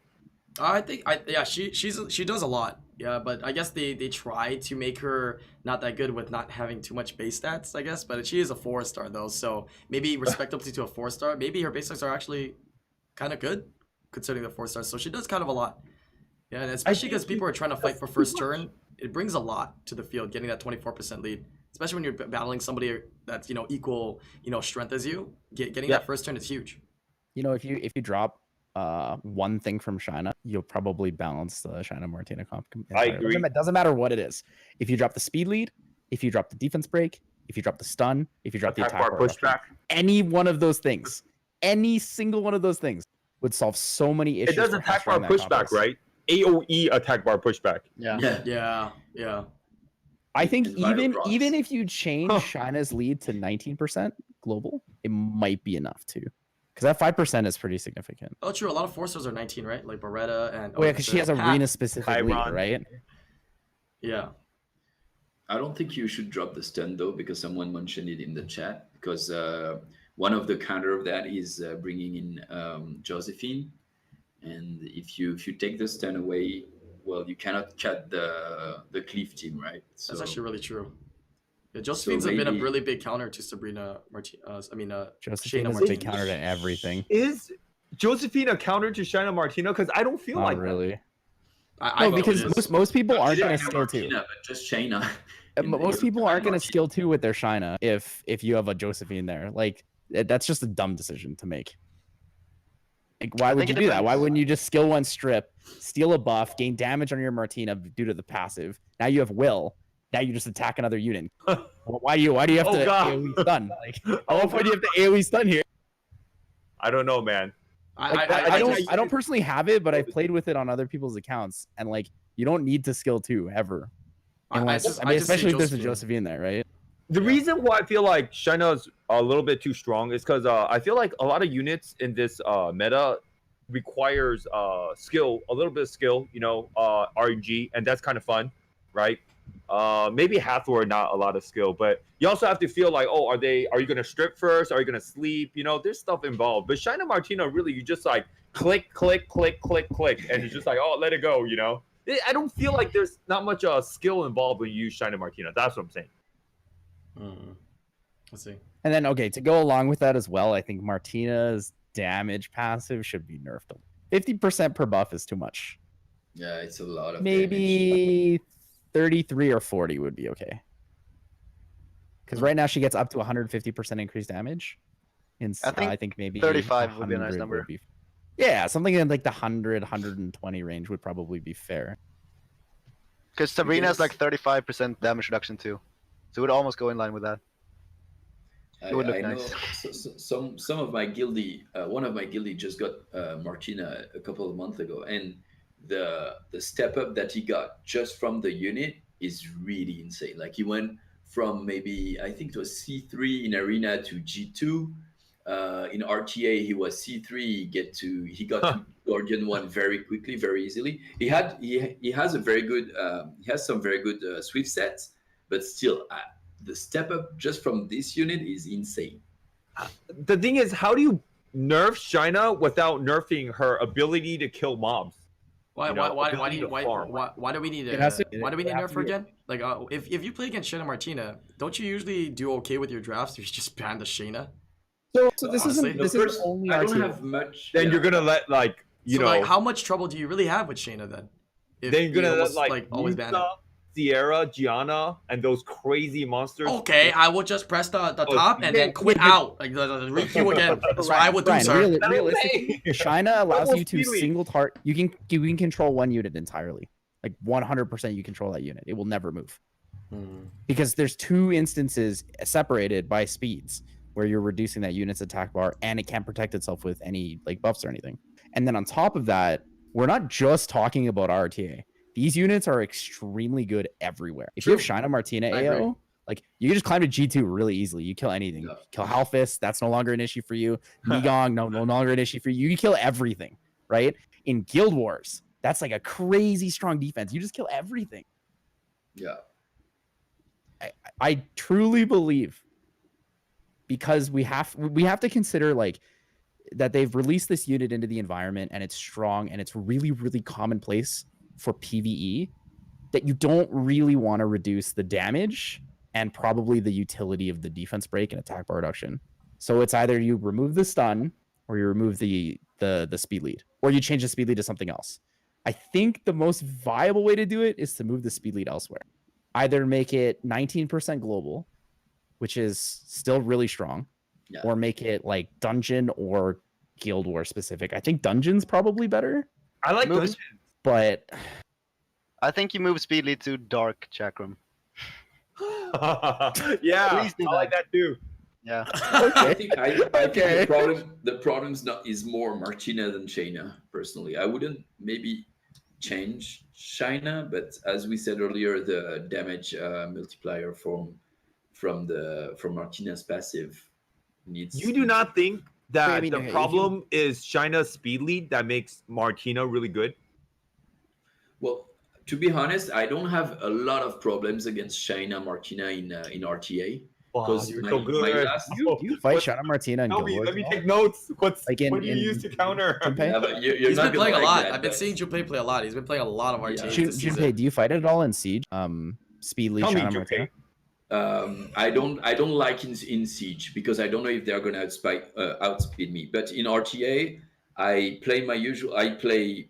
I think she does a lot. Yeah, but I guess they try to make her not that good with not having too much base stats, I guess. But she is a 4-star though, so maybe respectively to a 4-star, maybe her base stats are actually kind of good considering the 4 stars. So she does kind of a lot. Yeah, and especially because people are trying to fight for first turn, it brings a lot to the field, getting that 24% lead. Especially when you're battling somebody that's equal strength as you. Getting that first turn is huge. If you drop one thing from China, you'll probably balance the China Martina comp. I agree. It doesn't matter what it is. If you drop the speed lead, if you drop the defense break, if you drop the stun, if you drop the attack bar pushback, any one of those things, any single one of those things would solve so many issues. It does attack bar pushback, right? AOE attack bar pushback. Yeah. I think It's vital procs. even if you change China's lead to 19% global, it might be enough too. Because that 5% is pretty significant. Oh, true. A lot of 4-stars are 19, right? Like Beretta and. Oh yeah, because she has arena specific lead, Chiron. right? Yeah. I don't think you should drop the stun though, because someone mentioned it in the chat. Because one of the counter of that is bringing in Josephine, and if you take the stun away, well, you cannot cut the Cleave team, right? So That's actually really true. Yeah, Josephine's been a really big counter to Sabrina Josephine Shayna is a big Martina. counter to everything. Is Josephine a counter to Shayna Martina? Because I don't feel Not like really. I No, know because it is. most people aren't Yeah, going to skill Martina, two. but just Shayna. Most people aren't going to skill two with their Shina if you have a Josephine there. Like that's just a dumb decision to make. Like why would you do that? Why wouldn't you just skill one strip, steal a buff, gain damage on your Martina due to the passive? Now you have Will. Now you just attack another unit. Why do you have to AoE stun? Like why do you have to AoE stun here? I don't know, man. I don't personally have it, but I've played with it on other people's accounts, and like you don't need to skill two ever. Unless, especially if there's a Josephine there, right? The reason why I feel like Shayna's a little bit too strong is because I feel like a lot of units in this meta requires skill, a little bit of skill, RNG, and that's kind of fun, right? Maybe Hathor, not a lot of skill, but you also have to feel like, are you gonna strip first? Are you gonna sleep? There's stuff involved. But Shayna Martina, really, you just like click, and it's just like, let it go, I don't feel like there's not much skill involved when you use Shayna Martina. That's what I'm saying. Let's see. And then, to go along with that as well, I think Martina's damage passive should be nerfed. 50% per buff is too much. Yeah, it's a lot of maybe damage. 33 or 40 would be okay. Because right now she gets up to 150% increased damage. I think maybe 35 would be a nice number. Yeah, something in like the 100, 120 range would probably be fair. Because Sabrina has like 35% damage reduction too. So it would almost go in line with that. It would look nice. Some of my guildie, one of my guildie just got Martina a couple of months ago, and the step up that he got just from the unit is really insane. Like he went from maybe, I think it was C3 in arena to G2. In RTA he was C3. He got to Guardian 1 very quickly, very easily. He has some very good Swift sets, but still the step up just from this unit is insane. The thing is, how do you nerf Shayna without nerfing her ability to kill mobs? Why do we need nerf her again? Like if you play against Shayna Martina, don't you usually do okay with your drafts? You just ban the Shayna. So this is only I don't RTA. have much. Then you're gonna let like how much trouble do you really have with Shayna then? Then you're gonna let always ban it. Sierra, Gianna, and those crazy monsters. Okay, I will just press the top and then quit out, like the re-queue again. That's what I would do, sir. Realistically, Shayna allows you to single target. You can control one unit entirely, like 100%. You control that unit; it will never move, because there's two instances separated by speeds where you're reducing that unit's attack bar, and it can't protect itself with any like buffs or anything. And then on top of that, we're not just talking about RTA. These units are extremely good everywhere. If you have Shayna Martina AO, like you can just climb to G2 really easily. You kill anything. Yeah. Kill Halfist, that's no longer an issue for you. Nigong, no longer an issue for you. You kill everything, right? In Guild Wars, that's like a crazy strong defense. You just kill everything. Yeah. I truly believe because we have to consider like that they've released this unit into the environment and it's strong and it's really, really commonplace for PvE, that you don't really want to reduce the damage and probably the utility of the defense break and attack bar reduction. So it's either you remove the stun or you remove the speed lead, or you change the speed lead to something else. I think the most viable way to do it is to move the speed lead elsewhere. Either make it 19% global, which is still really strong, or make it like dungeon or guild war specific. I think dungeon's probably better. I like dungeons. But I think you move speed lead to dark chakram. Yeah, I like that too. Yeah. I think the problem's is more Martina than Shayna. Personally, I wouldn't maybe change Shayna, but as we said earlier, the damage multiplier from Martina's passive needs. You do not think that I mean, the problem is Shayna's speed lead that makes Martina really good? Well, to be honest, I don't have a lot of problems against Shayna Martina in RTA. Wow, you're so good. You fight Shayna Martina and Tell me, guild let me wars. take notes. What do you in use to counter? Yeah, but you're He's not been playing a gonna lot. like that, I've been but- seeing Junpei play a lot. He's been playing a lot of RTA. this season. Junpei, do you fight it at all in Siege? Speed lead Tell me, Shayna Martina? Junpei. I don't like in Siege because I don't know if they're gonna outspeed me. But in RTA, I play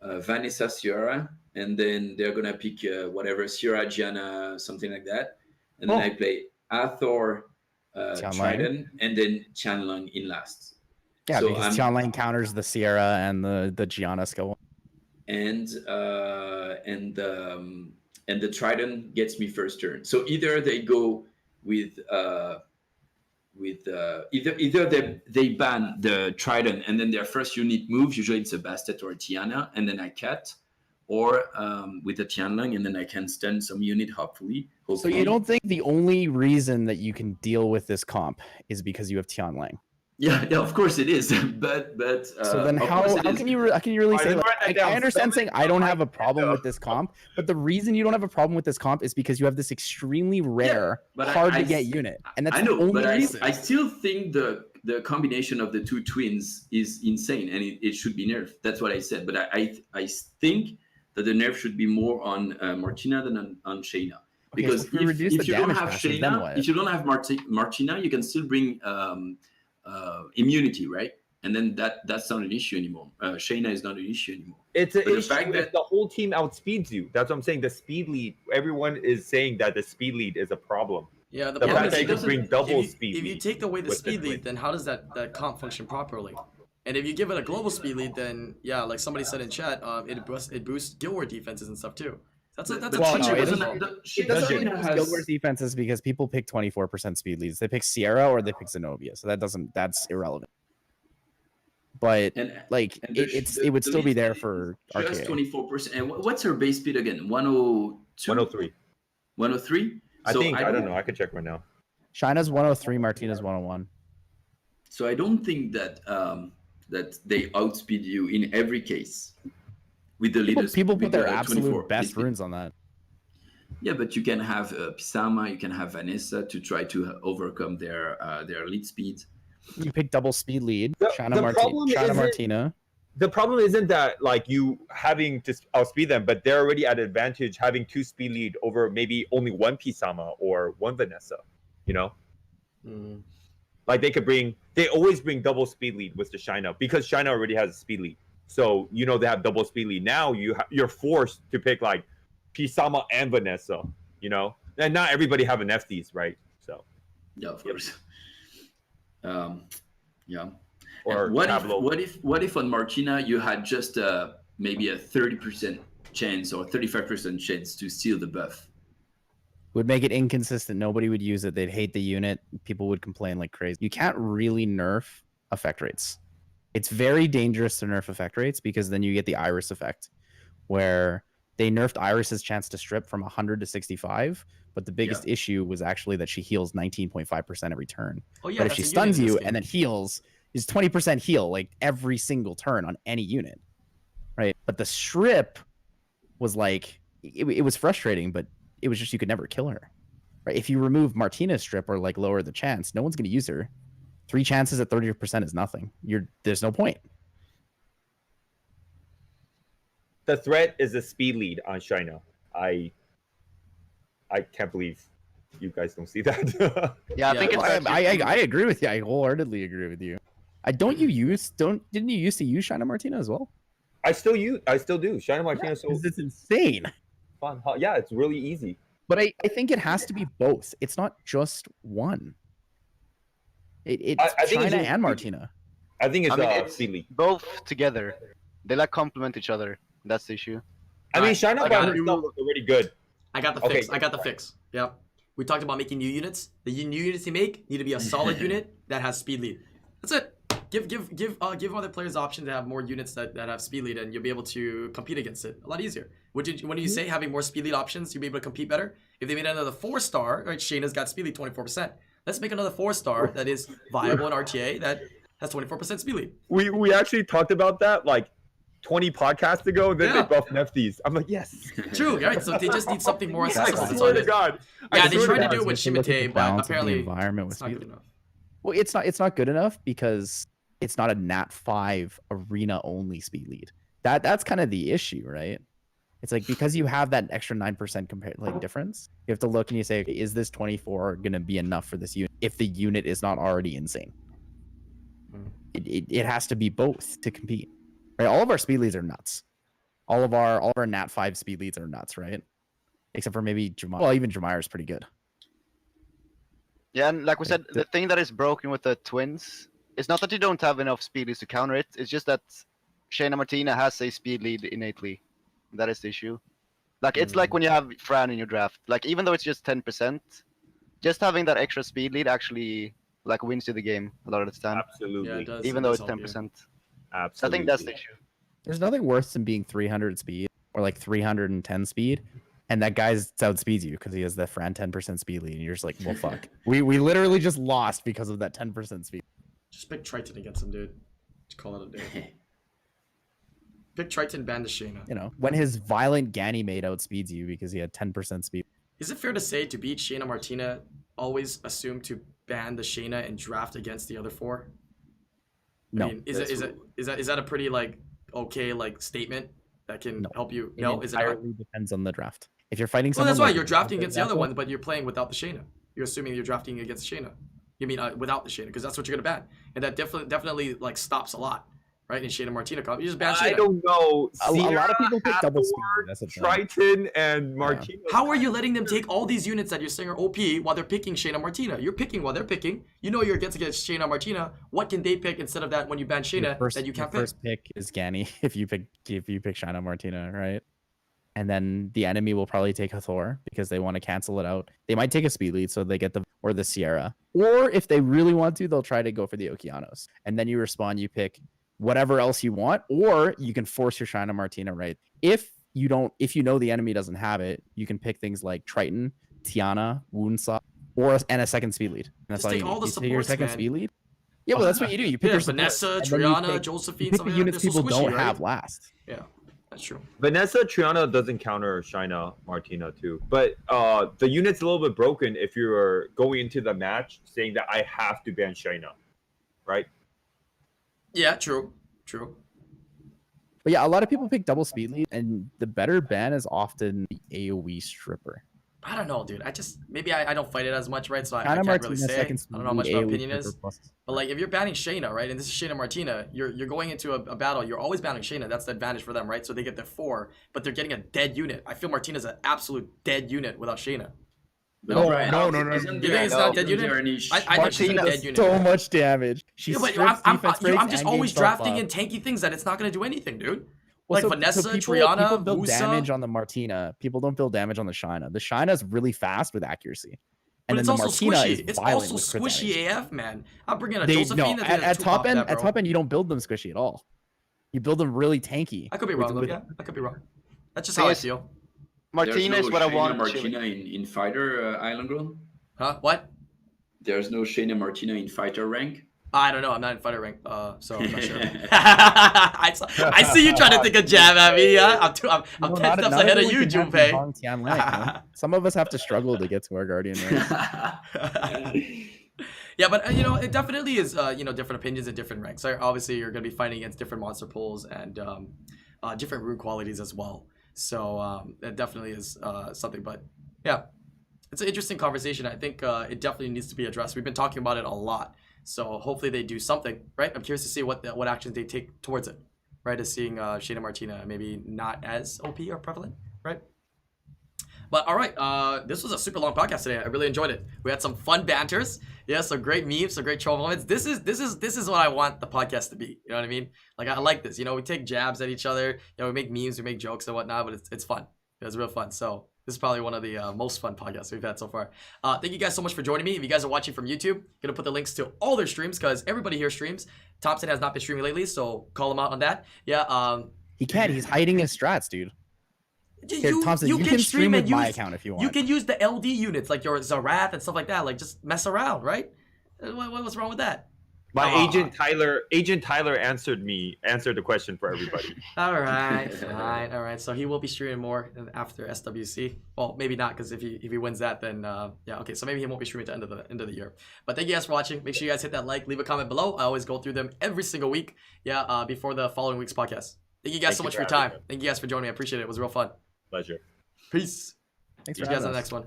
Vanessa Sierra, and then they're gonna pick whatever Sierra Gianna, something like that, and then I play Hathor, Trident, and then Chanlang in last. Yeah, So because Tianlang counters the Sierra and the Gianna skill. And the Trident gets me first turn. So either they go with either they ban the Trident and then their first unit moves. Usually it's a Bastet or a Tiana, and then I cut, or with a Tianlang, and then I can stun some unit. Hopefully. So you don't think the only reason that you can deal with this comp is because you have Tianlang? Yeah, of course it is. but So then how can you really say like, I understand saying I don't have a problem with this comp, but the reason you don't have a problem with this comp is because you have this extremely rare, but hard to get unit, and that's I know, the only but reason. I still think the combination of the two twins is insane, and it should be nerfed. That's what I said. But I think that the nerf should be more on Martina than on Shayna. Because so if you don't have Shayna, if you don't have Martina, you can still bring immunity, right? And then that's not an issue anymore. Shayna is not an issue anymore. It's an But the issue fact if that- the whole team outspeeds you. That's what I'm saying. The speed lead. Everyone is saying that the speed lead is a problem. Yeah, the The problem fact is that he you can doesn't. bring double if speed you lead take away the with the speed lead, twin. then how does that comp function properly? And if you give it a global speed lead, then yeah, like somebody said in chat, it boosts guild war defenses and stuff too. That's a Well, teacher no, it as doesn't- well. It doesn't Guild Wars defenses because people pick 24% speed leads. They pick Sierra or they pick Zenobia, so that's irrelevant. But like it would still be there for just RTA. 24%. And what's her base speed again? 102? 103. 103? I don't know. I could check right now. China's 103, Martina's 101. So I don't think that that they outspeed you in every case with the leaders. People put with their the absolute 24 best base speed. runes on that. Yeah, but you can have Pisama, you can have Vanessa to try to overcome their lead speed. You pick double speed lead, The China problem isn't- Martina. The problem isn't that like you having to outspeed them, but they're already at advantage having 2 speed lead over maybe only 1 Pisama or 1 Vanessa. You know, like they always bring double speed lead with the Shina because Shina already has a speed lead. So they have double speed lead. Now you're forced to pick like Pisama and Vanessa. And not everybody have an FDs, right? So Yeah, of course. Yeah. Or And Tableau. what if on Martina you had just maybe a 30% chance or 35% chance to steal the buff? Would make it inconsistent. Nobody would use it. They'd hate the unit. People would complain like crazy. You can't really nerf effect rates. It's very dangerous to nerf effect rates because then you get the Iris effect, where they nerfed Iris's chance to strip from 100 to 65, but the biggest issue was actually that she heals 19.5% every turn. Oh yeah, But if that's she a stuns unit in you this game. and then heals, is 20% heal like every single turn on any unit, right? But the strip was like it was frustrating, but it was just you could never kill her. right? If you remove Martina's strip or like lower the chance, no one's going to use her. 3 chances at 30% is nothing. There's no point. The threat is a speed lead on China. I can't believe you guys don't see that. Yeah, I think it's I agree with you. I wholeheartedly agree with you. Didn't you used to use China Martina as well? I still do. China Martina is so It's insane. fun. Yeah, it's really easy. But I think it has to be both. It's not just one. It's I think China it's and Martina. I think it's it's speed lead. both together. They like complement each other. That's the issue. I mean, China I by got it. herself is already good. I got the fix. I got the fix. Yep. We talked about making new units. The new units you make need to be a solid unit that has speed lead. That's it. Give other players the option to have more units that have speed lead, and you'll be able to compete against it a lot easier. When you say having more speed lead options, you'll be able to compete better. If they made another 4-star, right? Shayna's got speed lead 24%. Let's make another 4-star that is viable in RTA that has 24% speed lead. We actually talked about that like 20 podcasts ago. Then Yeah. they buffed Nefties. I'm like, yes. True, right? So they just need something more I accessible. That's swear all it to is. God. Yeah, I they swear tried to to do God. it with Just look at the Shimate, but balance of the apparently environment with it's not speed. good enough. Well, it's not good enough because it's not a Nat 5 arena only speed lead. That's kind of the issue, right? It's like because you have that extra 9% difference, you have to look and you say, okay, is this 24 going to be enough for this unit if the unit is not already insane? It has to be both to compete, right? All of our speed leads are nuts. All of our Nat 5 speed leads are nuts, right? Except for maybe Jamire. Well, even Jamire is pretty good. Yeah, and like we said, the thing that is broken with the twins is not that you don't have enough speed leads to counter it. It's just that Shayna Martina has a speed lead innately. That is the issue. Like it's like when you have Fran in your draft. Like even though it's just 10%, just having that extra speed lead actually like wins you the game a lot of the time. Absolutely. Yeah, it does. Even it though does it's help you. 10%. Absolutely. I think that's the issue. There's nothing worse than being 300 speed or like 310 speed, and that guy's outspeeds you because he has the Fran 10% speed lead, and you're just like, well, fuck. We literally just lost because of that 10% speed. Just pick Triton against him, dude. Just call it a day. Pick Triton, ban the Shayna. You know, when his violent Ganymede outspeeds you because he had 10% speed. Is it fair to say to beat Shayna Martina, always assume to ban the Shayna and draft against the other 4? No. I mean, is that a pretty like okay like statement that can help you? No, is it not? entirely depends on the draft. If you're fighting Well, someone, that's why like- you're drafting against the other one, but you're playing without the Shayna. You're assuming you're drafting against Shayna. You mean without the Shayna, because that's what you're gonna ban, and that definitely like stops a lot, right? In Shayna Martina comp, you just ban Shayna. I don't know. A lot of people pick double Hathor, speed. That's a thing. Triton and Martina. How are you letting them take all these units that you're saying are OP while they're picking Shayna Martina? You're picking while they're picking. You know you're against Shayna Martina. What can they pick instead of that when you ban Shayna that you can't pick? First pick is Ganny if you pick Shayna Martina, right? And then the enemy will probably take Hathor because they want to cancel it out. They might take a speed lead so they get the Sierra. Or if they really want to, they'll try to go for the Okeanos. And then you respond, you pick whatever else you want, or you can force your Shayna Martina, right? If you know the enemy doesn't have it, you can pick things like Triton, Tiana, Woundsaw, and a second speed lead. And that's Just all take you all need. the You take your supports, second man. speed lead. Yeah, well, that's what you do. You pick Yeah, your support, Vanessa, and then you Triana, pick- Josephine, you pick something the like units that. They're so people don't squishy, right? have last. Yeah, that's true. Vanessa Triana doesn't counter Shayna Martina too, but the unit's a little bit broken if you're going into the match saying that I have to ban Shayna, right? Yeah, true. But yeah, a lot of people pick double speed lead, and the better ban is often the AoE stripper. I don't know, dude. Maybe I don't fight it as much, right? So I China can't really Martina, say. second I speed don't know how much lead, my AoE opinion stripper is. plus- But like, if you're banning Shayna, right, and this is Shayna Martina, you're going into a battle. You're always banning Shayna. That's the advantage for them, right? So they get their 4, but they're getting a dead unit. I feel Martina's an absolute dead unit without Shayna. No, Brian, no. isn't You there- think it's not dead isn't unit? there any I think she's a Martina dead unit. So much damage. She Yeah, but strips defense breaks I'm just and always gains buff drafting buff. in tanky things that it's not going to do anything, dude. Well, Like Vanessa, people Triana, build Musa. damage on the Martina. People don't build damage on the Shayna. The Shayna is really fast with accuracy. But And it's then the also Martina squishy. is It's violent also with crit squishy damage. AF, man. I'm bringing a No, Josephine. at top end, you don't build them squishy at all. You build them really tanky. I could be wrong, though. Yeah, I could be wrong. That's just how I Yes. feel. Martina There's is no what I Shayna want. Martina in fighter IslandGrown. Huh? What? There's no Shayna Martina in fighter rank. I don't know. I'm not in fighter rank, so I'm not sure. I see you trying to take a jab at me. Yeah, I'm 10 steps ahead of you, Junpei. Some of us have to struggle to get to our guardian rank. Yeah, but it definitely is different opinions and different ranks. So obviously you're going to be fighting against different monster pools and different rune qualities as well. So it definitely is something. But yeah, it's an interesting conversation. I think it definitely needs to be addressed. We've been talking about it a lot. So hopefully they do something, right? I'm curious to see what actions they take towards it, right? As seeing Shayna Martina maybe not as OP or prevalent, right? But all right, this was a super long podcast today. I really enjoyed it. We had some fun banters, yeah, some great memes, some great troll moments. This is what I want the podcast to be. You know what I mean? Like I like this. We take jabs at each other. We make memes, we make jokes and whatnot. But it's fun. It's real fun. So this is probably one of the most fun podcasts we've had so far. Thank you guys so much for joining me. If you guys are watching from YouTube, gonna put the links to all their streams because everybody here streams. Thompson has not been streaming lately, so call him out on that. Yeah. He can't. He's hiding his strats, dude. Here, Thompson, you can stream with my account if you want. You can use the LD units like your Zarath and stuff like that. Like just mess around, right? What's wrong with that? My agent Tyler answered the question for everybody. All right, fine. All right. So he will be streaming more after SWC. Well, maybe not because if he wins that, then yeah, okay. So maybe he won't be streaming to end of the year. But thank you guys for watching. Make sure you guys hit that like, leave a comment below. I always go through them every single week. Yeah, before the following week's podcast. Thank you guys so much for your time. Thank you guys for joining me. I appreciate it. It was real fun. Pleasure. Peace. Thanks See for you guys having on the us. next one.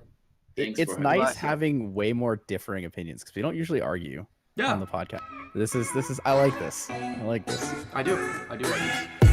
It's nice having way more differing opinions because we don't usually argue on the podcast. This is I like this. I like this. I do like this.